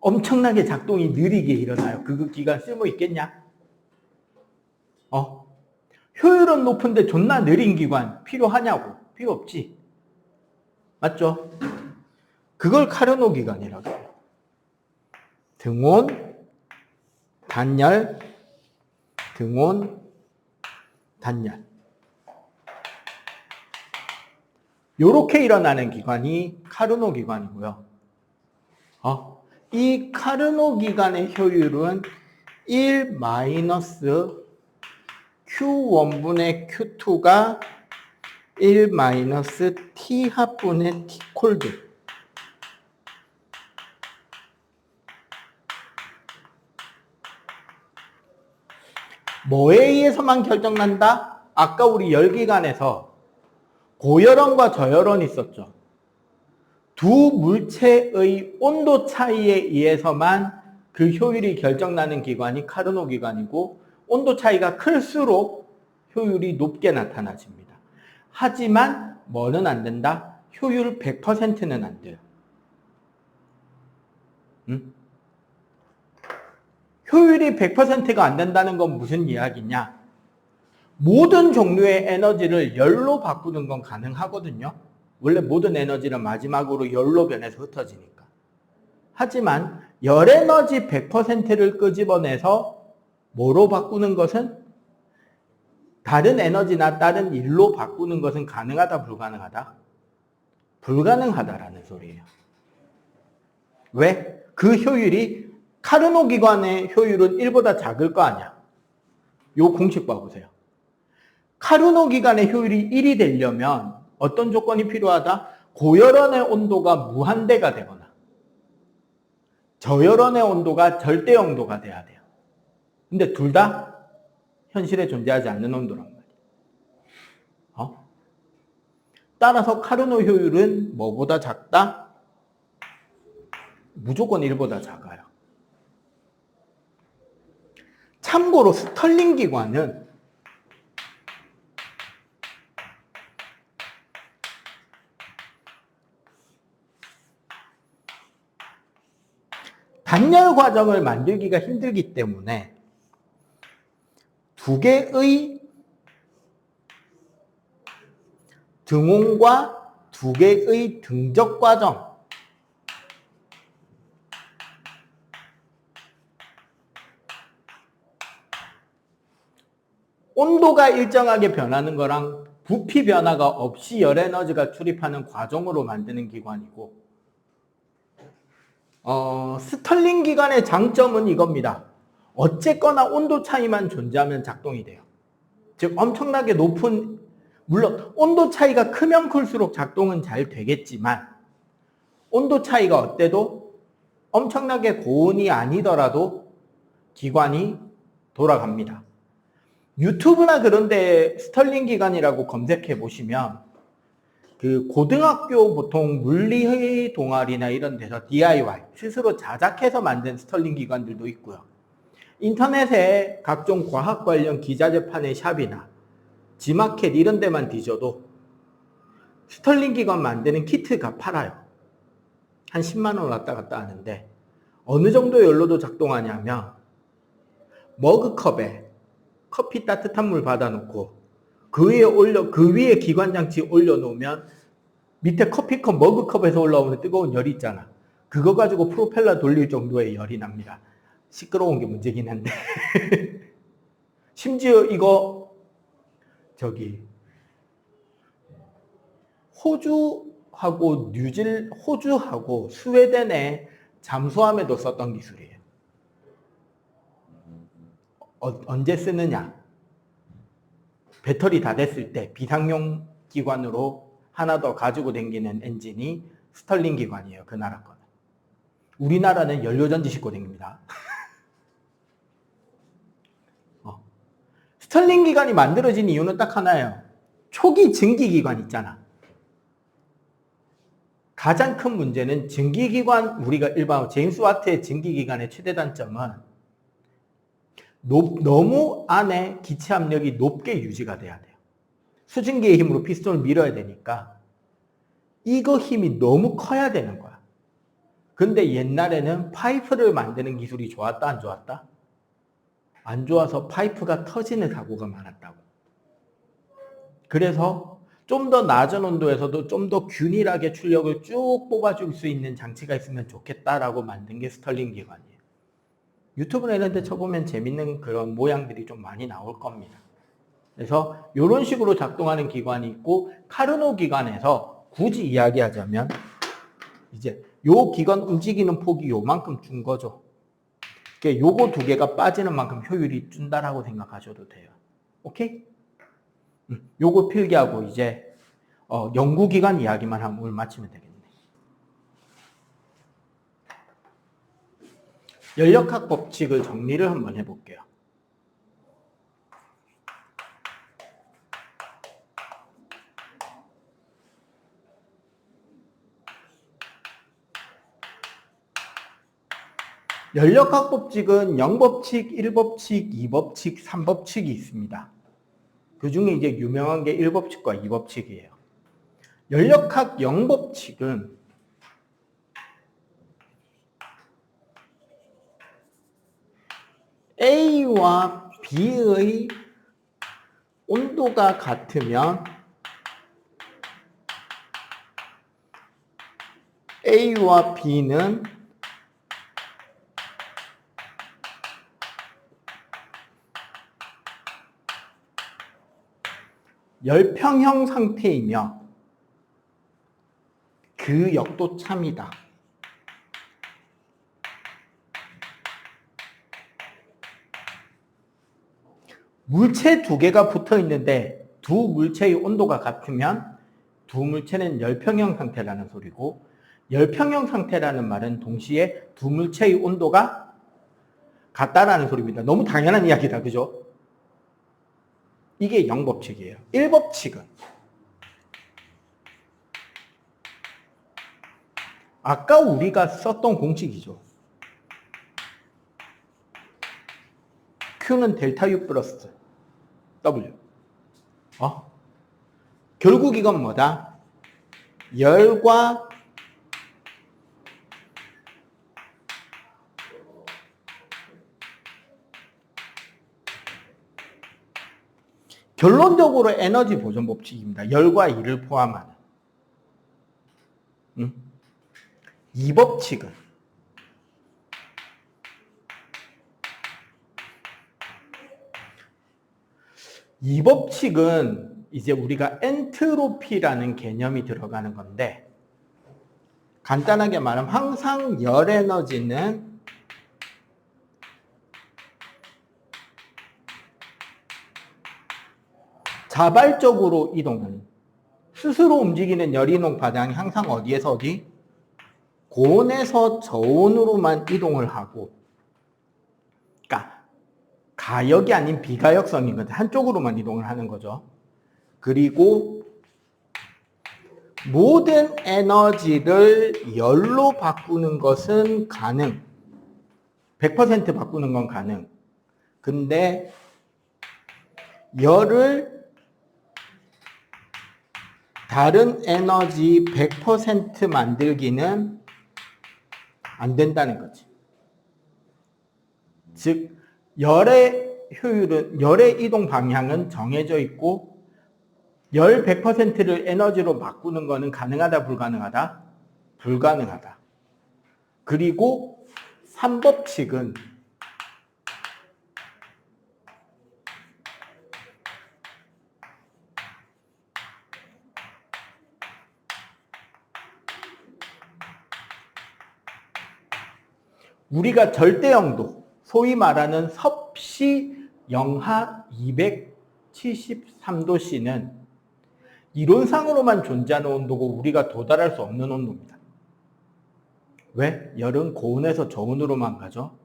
엄청나게 작동이 느리게 일어나요. 그 기관 쓸모 있겠냐? 효율은 높은데 존나 느린 기관 필요하냐고? 필요 없지. 맞죠? 그걸 카르노 기관이라고 해요. 등온, 단열, 등온, 단열. 요렇게 일어나는 기관이 카르노 기관이고요. 이 카르노 기관의 효율은 1 마이너스 Q1분의 Q2가 1 마이너스 T합분의 T콜드. 뭐에 의해서만 결정난다? 아까 우리 열기관에서 고열원과 저열원이 있었죠. 두 물체의 온도 차이에 의해서만 그 효율이 결정나는 기관이 카르노 기관이고 온도 차이가 클수록 효율이 높게 나타나집니다. 하지만 뭐는 안 된다? 효율 100%는 안 돼요. 효율이 100%가 안 된다는 건 무슨 이야기냐? 모든 종류의 에너지를 열로 바꾸는 건 가능하거든요. 원래 모든 에너지는 마지막으로 열로 변해서 흩어지니까. 하지만 열 에너지 100%를 끄집어내서 뭐로 바꾸는 것은 다른 에너지나 다른 일로 바꾸는 것은 가능하다, 불가능하다? 불가능하다라는 소리예요. 왜? 그 효율이 카르노 기관의 효율은 1보다 작을 거 아니야. 요 공식 봐보세요. 카르노 기관의 효율이 1이 되려면 어떤 조건이 필요하다? 고열원의 온도가 무한대가 되거나 저열원의 온도가 절대 영도가 돼야 돼요. 근데 둘 다 현실에 존재하지 않는 온도란 말이에요. 따라서 카르노 효율은 뭐보다 작다? 무조건 1보다 작아요. 참고로 스털링 기관은 단열 과정을 만들기가 힘들기 때문에 두 개의 등온과 두 개의 등적 과정. 온도가 일정하게 변하는 거랑 부피 변화가 없이 열 에너지가 출입하는 과정으로 만드는 기관이고, 스털링 기관의 장점은 이겁니다. 어쨌거나 온도 차이만 존재하면 작동이 돼요. 즉 엄청나게 높은, 물론 온도 차이가 크면 클수록 작동은 잘 되겠지만 온도 차이가 어때도 엄청나게 고온이 아니더라도 기관이 돌아갑니다. 유튜브나 그런데 스털링 기관이라고 검색해 보시면 그 고등학교 보통 물리 동아리나 이런 데서 DIY 스스로 자작해서 만든 스털링 기관들도 있고요. 인터넷에 각종 과학 관련 기자재판의 샵이나 지마켓 이런 데만 뒤져도 스털링 기관 만드는 키트가 팔아요. 한 10만 원 왔다 갔다 하는데 어느 정도 열로도 작동하냐면 머그컵에 커피 따뜻한 물 받아놓고 그 위에 기관장치 올려놓으면 밑에 커피컵 머그컵에서 올라오는 뜨거운 열이 있잖아. 그거 가지고 프로펠러 돌릴 정도의 열이 납니다. 시끄러운 게 문제긴 한데 심지어 이거 호주하고 스웨덴의 잠수함에도 썼던 기술이에요. 언제 쓰느냐? 배터리 다 됐을 때 비상용 기관으로 하나 더 가지고 다니는 엔진이 스털링 기관이에요. 그 나라 거는. 우리나라는 연료전지 싣고 다닙니다. 스털링 기관이 만들어진 이유는 딱 하나예요. 초기 증기기관 있잖아. 가장 큰 문제는 증기기관, 우리가 일반 제임스 와트의 증기기관의 최대 단점은 너무 안에 기체 압력이 높게 유지가 돼야 돼요. 수증기의 힘으로 피스톤을 밀어야 되니까 이거 힘이 너무 커야 되는 거야. 근데 옛날에는 파이프를 만드는 기술이 좋았다 안 좋았다? 안 좋아서 파이프가 터지는 사고가 많았다고. 그래서 좀 더 낮은 온도에서도 좀 더 균일하게 출력을 쭉 뽑아줄 수 있는 장치가 있으면 좋겠다라고 만든 게 스털링 기관이에요. 유튜브나 이런 데 쳐보면 재밌는 그런 모양들이 좀 많이 나올 겁니다. 그래서 이런 식으로 작동하는 기관이 있고, 카르노 기관에서 굳이 이야기하자면 이제 요 기관 움직이는 폭이 요만큼 준 거죠. 그러니까 요거 두 개가 빠지는 만큼 효율이 준다라고 생각하셔도 돼요. 오케이? 요거 필기하고 이제 연구기관 이야기만 하면 오늘 마치면 되겠네. 연력학 법칙을 정리를 한번 해볼게요. 연력학 법칙은 0법칙, 1법칙, 2법칙, 3법칙이 있습니다. 그 중에 이제 유명한 게 1법칙과 2법칙이에요. 연력학 0법칙은 A와 B의 온도가 같으면 A와 B는 열평형 상태이며 그 역도참이다. 물체 두 개가 붙어 있는데 두 물체의 온도가 같으면 두 물체는 열평형 상태라는 소리고, 열평형 상태라는 말은 동시에 두 물체의 온도가 같다라는 소리입니다. 너무 당연한 이야기다, 그죠? 이게 0법칙이에요. 1법칙은 아까 우리가 썼던 공식이죠. Q는 델타 U 플러스 W. 결국 이건 뭐다? 열과 결론적으로 에너지 보존 법칙입니다. 열과 일을 포함하는. 이 법칙은 이제 우리가 엔트로피라는 개념이 들어가는 건데, 간단하게 말하면 항상 열 에너지는 자발적으로 이동하는, 스스로 움직이는 열 이동 파장이 항상 어디에서 어디? 고온에서 저온으로만 이동을 하고, 그러니까 가역이 아닌 비가역성인 거죠. 한쪽으로만 이동을 하는 거죠. 그리고 모든 에너지를 열로 바꾸는 것은 가능. 100% 바꾸는 건 가능. 근데 열을 다른 에너지 100% 만들기는 안 된다는 거지. 즉, 열의 효율은, 열의 이동 방향은 정해져 있고, 열 100%를 에너지로 바꾸는 거는 가능하다, 불가능하다? 불가능하다. 그리고 3법칙은 우리가 절대영도, 소위 말하는 섭씨 영하 273도씨는 이론상으로만 존재하는 온도고 우리가 도달할 수 없는 온도입니다. 왜? 열은 고온에서 저온으로만 가죠.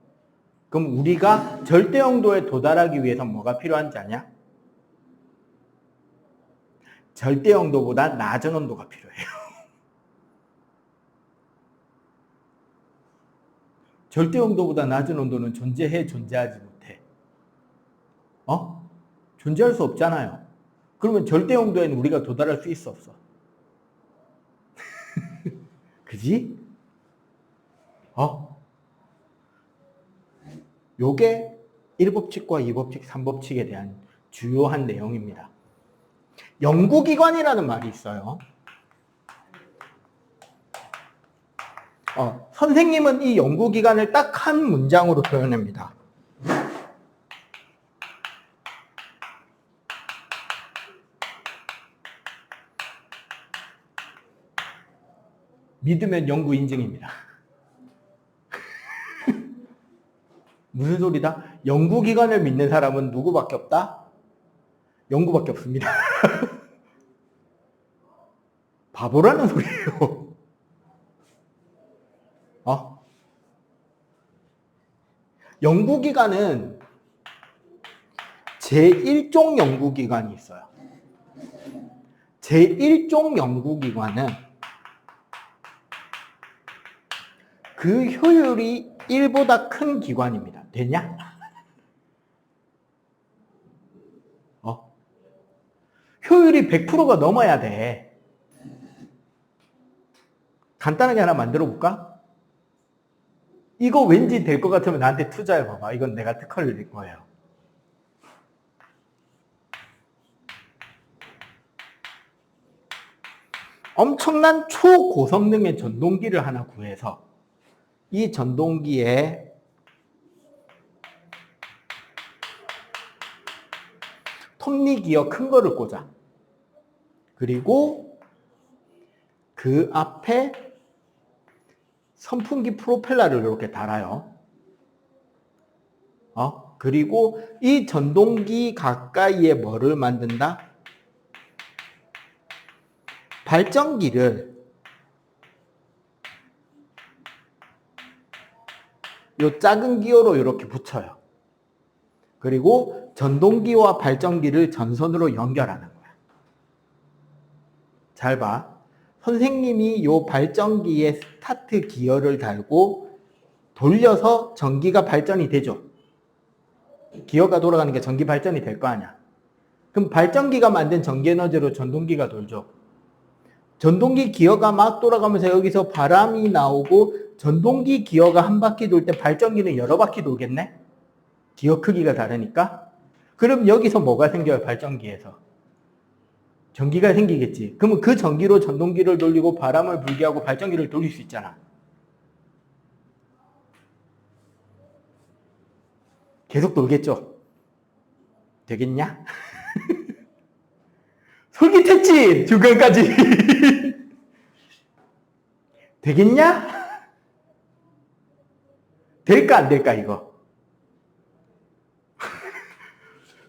그럼 우리가 절대영도에 도달하기 위해서 뭐가 필요한지 아냐? 절대영도보다 낮은 온도가 필요해요. 절대영도보다 낮은 온도는 존재해, 존재하지 못해? 존재할 수 없잖아요. 그러면 절대영도에는 우리가 도달할 수 있어, 없어? 그지? 요게 1법칙과 2법칙, 3법칙에 대한 주요한 내용입니다. 연구기관이라는 말이 있어요. 선생님은 이 연구기관을 딱 한 문장으로 표현합니다. 믿으면 연구 인증입니다. 무슨 소리다? 연구기관을 믿는 사람은 누구밖에 없다? 연구밖에 없습니다. 바보라는 소리예요. 연구기관은 제1종 연구기관이 있어요. 제1종 연구기관은 그 효율이 1보다 큰 기관입니다. 되냐? 효율이 100%가 넘어야 돼. 간단하게 하나 만들어 볼까? 이거 왠지 될 것 같으면 나한테 투자해 봐봐. 이건 내가 특허를 낼 거예요. 엄청난 초고성능의 전동기를 하나 구해서 이 전동기에 톱니기어 큰 거를 꽂아. 그리고 그 앞에 선풍기 프로펠러를 이렇게 달아요. 그리고 이 전동기 가까이에 뭐를 만든다? 발전기를 요 작은 기어로 이렇게 붙여요. 그리고 전동기와 발전기를 전선으로 연결하는 거야. 잘 봐. 선생님이 요 발전기에 스타트 기어를 달고 돌려서 전기가 발전이 되죠. 기어가 돌아가는 게 전기 발전이 될 거 아니야. 그럼 발전기가 만든 전기 에너지로 전동기가 돌죠. 전동기 기어가 막 돌아가면서 여기서 바람이 나오고 전동기 기어가 한 바퀴 돌 때 발전기는 여러 바퀴 돌겠네? 기어 크기가 다르니까. 그럼 여기서 뭐가 생겨요? 발전기에서. 전기가 생기겠지. 그러면 그 전기로 전동기를 돌리고 바람을 불게 하고 발전기를 돌릴 수 있잖아. 계속 돌겠죠? 되겠냐? 솔깃했지? 중간까지. 되겠냐? 될까 안 될까 이거?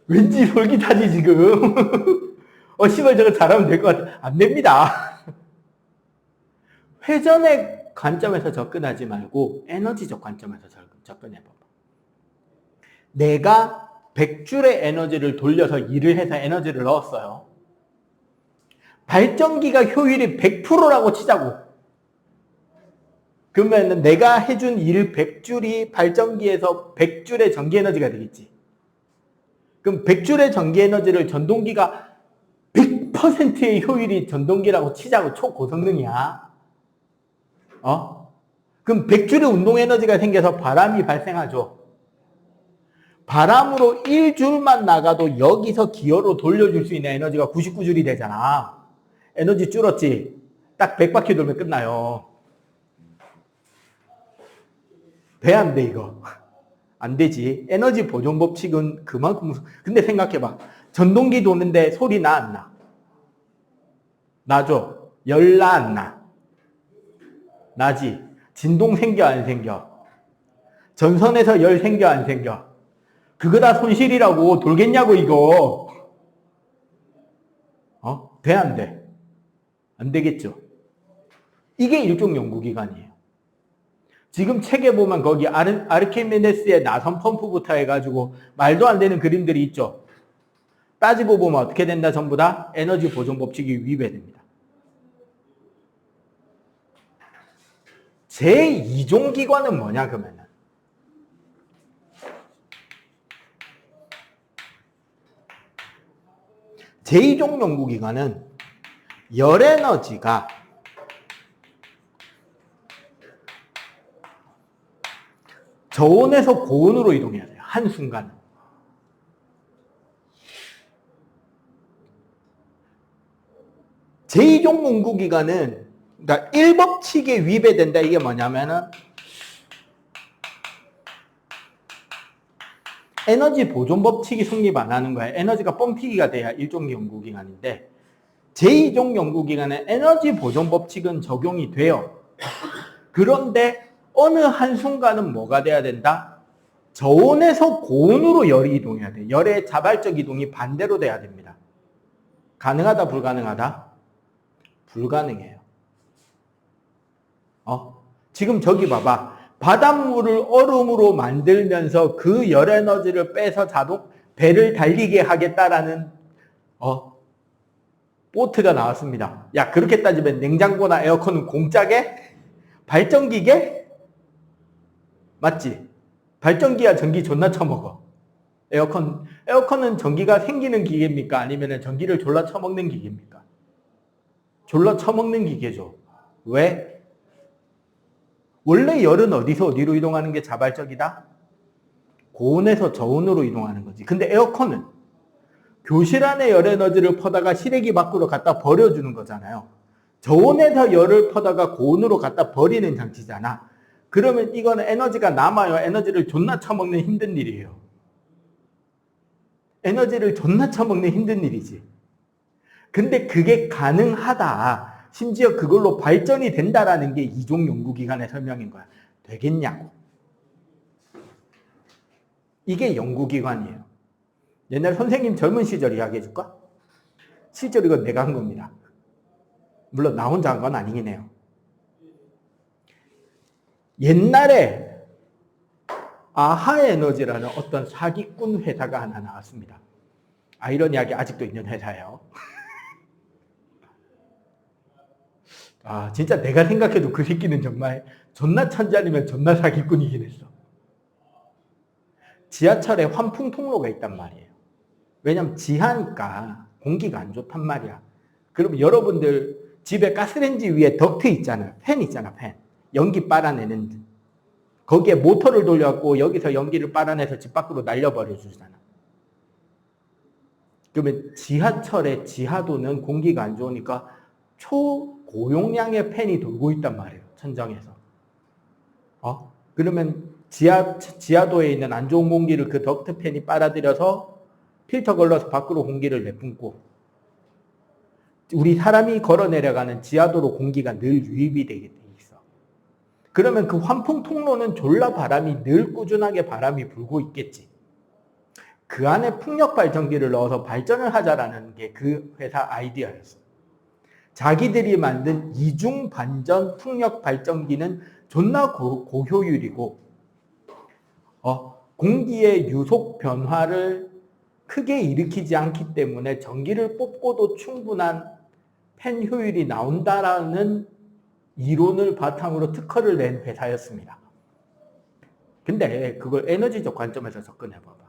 왠지 솔깃하지 지금. 씨발 저거 잘하면 될 것 같아. 안 됩니다. 회전의 관점에서 접근하지 말고 에너지적 관점에서 접근해봐봐. 내가 100줄의 에너지를 돌려서 일을 해서 에너지를 넣었어요. 발전기가 효율이 100%라고 치자고. 그러면 내가 해준 일 100줄이 발전기에서 100줄의 전기 에너지가 되겠지. 그럼 100줄의 전기 에너지를 전동기가 100%의 효율이 전동기라고 치자고. 초고성능이야. 그럼 100줄의 운동 에너지가 생겨서 바람이 발생하죠. 바람으로 1줄만 나가도 여기서 기어로 돌려줄 수 있는 에너지가 99줄이 되잖아. 에너지 줄었지? 딱 100바퀴 돌면 끝나요. 돼, 안 돼, 이거? 안 되지. 에너지 보존 법칙은 그만큼. 근데 생각해봐. 전동기 도는데 소리 나, 안 나? 나죠? 열 나, 안 나? 나지. 진동 생겨, 안 생겨? 전선에서 열 생겨, 안 생겨? 그거 다 손실이라고. 돌겠냐고, 이거. 돼, 안 돼? 안 되겠죠? 이게 일종 연구기관이에요. 지금 책에 보면 거기 아르키메데스의 나선 펌프부터 해가지고 말도 안 되는 그림들이 있죠. 따지고 보면 어떻게 된다? 전부 다 에너지 보존 법칙이 위배됩니다. 제2종 기관은 뭐냐 그러면은? 제2종 연구기관은 열에너지가 저온에서 고온으로 이동해야 돼요. 한순간. 제2종 연구기관은 그러니까 1법칙에 위배된다. 이게 뭐냐면은 에너지 보존 법칙이 성립 안 하는 거예요. 에너지가 뻥튀기가 돼야 일종 연구기관인데 제2종 연구기관은 에너지 보존 법칙은 적용이 돼요. 그런데 어느 한순간은 뭐가 돼야 된다? 저온에서 고온으로 열이 이동해야 돼. 열의 자발적 이동이 반대로 돼야 됩니다. 가능하다, 불가능하다? 불가능해요. 지금 저기 봐봐. 바닷물을 얼음으로 만들면서 그 열 에너지를 빼서 배를 달리게 하겠다라는 보트가 나왔습니다. 야, 그렇게 따지면 냉장고나 에어컨은 공짜게? 발전기게? 맞지? 발전기야 전기 존나 처먹어. 에어컨은 전기가 생기는 기계입니까? 아니면 전기를 졸라 처먹는 기계입니까? 졸라 처먹는 기계죠. 왜? 원래 열은 어디서 어디로 이동하는 게 자발적이다? 고온에서 저온으로 이동하는 거지. 근데 에어컨은 교실 안에 열 에너지를 퍼다가 실외기 밖으로 갖다 버려주는 거잖아요. 저온에서 열을 퍼다가 고온으로 갖다 버리는 장치잖아. 그러면 이거는 에너지가 남아요. 에너지를 존나 처먹는 힘든 일이에요. 에너지를 존나 처먹는 힘든 일이지. 근데 그게 가능하다. 심지어 그걸로 발전이 된다라는 게 이종 연구기관의 설명인 거야. 되겠냐고. 이게 연구기관이에요. 옛날 선생님 젊은 시절 이야기해 줄까? 실제로 이건 내가 한 겁니다. 물론 나 혼자 한 건 아니긴 해요. 옛날에 아하에너지라는 어떤 사기꾼 회사가 하나 나왔습니다. 아이러니하게 아직도 있는 회사예요. 진짜 내가 생각해도 그 새끼는 정말 존나 천재 아니면 존나 사기꾼이긴 했어. 지하철에 환풍 통로가 있단 말이에요. 왜냐면 지하니까 공기가 안 좋단 말이야. 그럼 여러분들 집에 가스레인지 위에 덕트 있잖아요. 팬 있잖아, 팬. 연기 빨아내는. 거기에 모터를 돌려갖고 여기서 연기를 빨아내서 집 밖으로 날려버려 주잖아. 그러면 지하철의 지하도는 공기가 안 좋으니까 초고용량의 팬이 돌고 있단 말이에요. 천장에서. 그러면 지하도에 있는 안 좋은 공기를 그 덕트 팬이 빨아들여서 필터 걸러서 밖으로 공기를 내뿜고, 우리 사람이 걸어 내려가는 지하도로 공기가 늘 유입이 되게 돼 있어. 그러면 그 환풍 통로는 졸라 바람이 늘 꾸준하게 바람이 불고 있겠지. 그 안에 풍력 발전기를 넣어서 발전을 하자라는 게 그 회사 아이디어였어. 자기들이 만든 이중 반전 풍력 발전기는 존나 고효율이고, 공기의 유속 변화를 크게 일으키지 않기 때문에 전기를 뽑고도 충분한 팬 효율이 나온다라는 이론을 바탕으로 특허를 낸 회사였습니다. 근데 그걸 에너지적 관점에서 접근해 봐봐.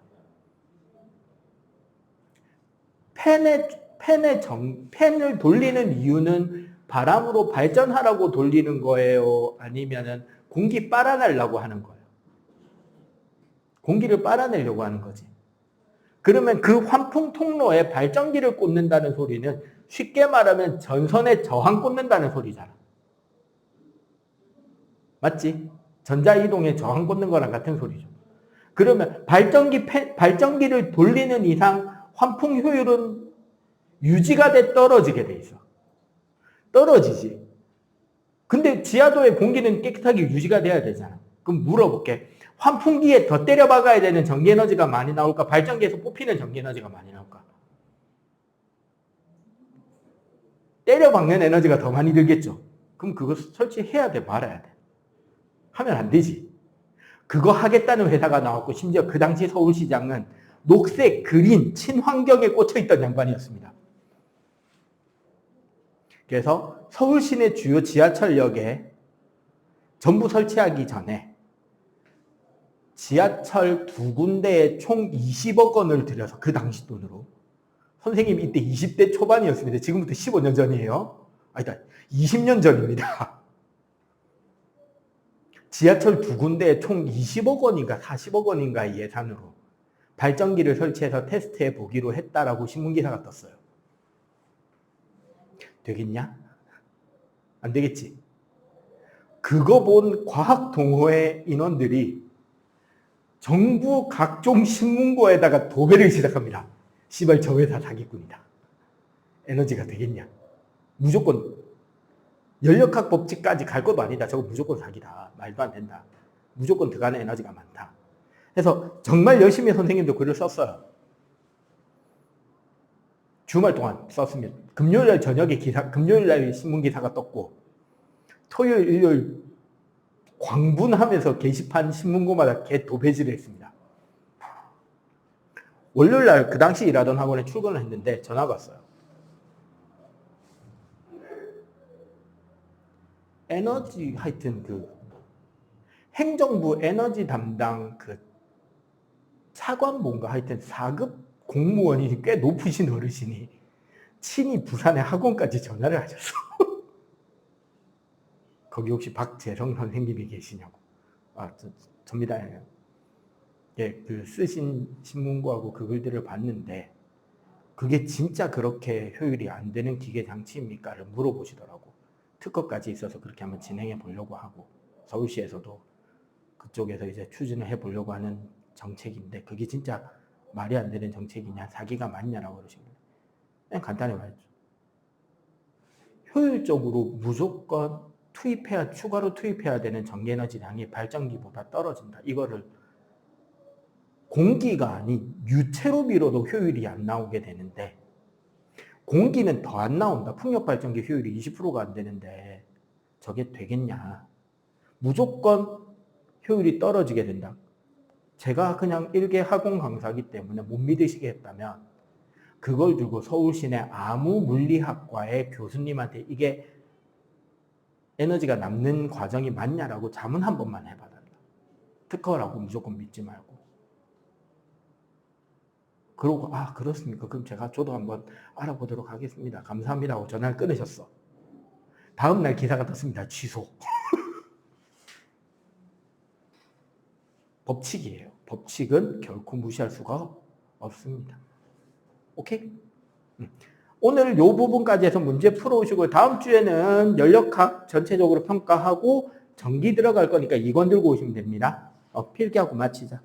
팬을 돌리는 이유는 바람으로 발전하라고 돌리는 거예요? 아니면은 공기 빨아내려고 하는 거예요? 공기를 빨아내려고 하는 거지. 그러면 그 환풍 통로에 발전기를 꽂는다는 소리는 쉽게 말하면 전선에 저항 꽂는다는 소리잖아. 맞지? 전자이동에 저항 꽂는 거랑 같은 소리죠. 그러면 발전기를 돌리는 이상 환풍 효율은 유지가 돼 떨어지게 돼 있어. 떨어지지. 근데 지하도의 공기는 깨끗하게 유지가 돼야 되잖아. 그럼 물어볼게. 환풍기에 더 때려 박아야 되는 전기 에너지가 많이 나올까? 발전기에서 뽑히는 전기 에너지가 많이 나올까? 때려 박는 에너지가 더 많이 들겠죠. 그럼 그거 설치해야 돼, 말아야 돼? 하면 안 되지. 그거 하겠다는 회사가 나왔고, 심지어 그 당시 서울시장은 녹색, 그린, 친환경에 꽂혀있던 양반이었습니다. 그래서 서울 시내 주요 지하철역에 전부 설치하기 전에 지하철 2군데에 총 20억 원을 들여서, 그 당시 돈으로, 선생님 이때 20대 초반이었습니다. 지금부터 15년 전이에요. 아니다, 20년 전입니다. 지하철 2군데에 총 20억 원인가 40억 원인가 예산으로 발전기를 설치해서 테스트해 보기로 했다라고 신문기사가 떴어요. 되겠냐? 안 되겠지. 그거 본 과학동호회 인원들이 정부 각종 신문고에다가 도배를 시작합니다. 씨발 저 회사 사기꾼이다. 에너지가 되겠냐? 무조건 연력학 법칙까지 갈 것도 아니다. 저거 무조건 사기다. 말도 안 된다. 무조건 들어가는 에너지가 많다. 그래서 정말 열심히 선생님도 글을 썼어요. 주말 동안 썼습니다. 금요일날 저녁에 금요일날 신문기사가 떴고, 토요일, 일요일 광분하면서 게시판 신문고마다 개 도배질을 했습니다. 월요일날 그 당시 일하던 학원에 출근을 했는데 전화가 왔어요. 에너지, 하여튼 그 행정부 에너지 담당 그 차관본가 하여튼 4급 공무원이 꽤 높으신 어르신이 친히 부산의 학원까지 전화를 하셨어. 거기 혹시 박재성 선생님이 계시냐고. 접니다. 예, 그 쓰신 신문고하고 그 글들을 봤는데 그게 진짜 그렇게 효율이 안 되는 기계 장치입니까를 물어보시더라고. 특허까지 있어서 그렇게 한번 진행해 보려고 하고, 서울시에서도 그쪽에서 이제 추진을 해 보려고 하는 정책인데 그게 진짜 말이 안 되는 정책이냐, 사기가 맞냐라고 그러시면 그냥 간단히 말했죠. 효율적으로 무조건 추가로 투입해야 되는 전기에너지량이 발전기보다 떨어진다. 이거를 공기가 아닌 유체로 밀어도 효율이 안 나오게 되는데, 공기는 더 안 나온다. 풍력발전기 효율이 20%가 안 되는데 저게 되겠냐. 무조건 효율이 떨어지게 된다. 제가 그냥 일개 학원 강사이기 때문에 못 믿으시겠다면 그걸 두고 서울시내 아무 물리학과의 교수님한테 이게 에너지가 남는 과정이 맞냐라고 자문 한 번만 해봐달라. 특허라고 무조건 믿지 말고. 그러고 그렇습니까? 그럼 저도 한번 알아보도록 하겠습니다. 감사합니다 하고 전화를 끊으셨어. 다음날 기사가 떴습니다. 취소. 법칙이에요. 법칙은 결코 무시할 수가 없습니다. 오케이? 오늘 요 부분까지 해서 문제 풀어오시고 다음 주에는 연력학 전체적으로 평가하고 전기 들어갈 거니까 이건 들고 오시면 됩니다. 필기하고 마치자.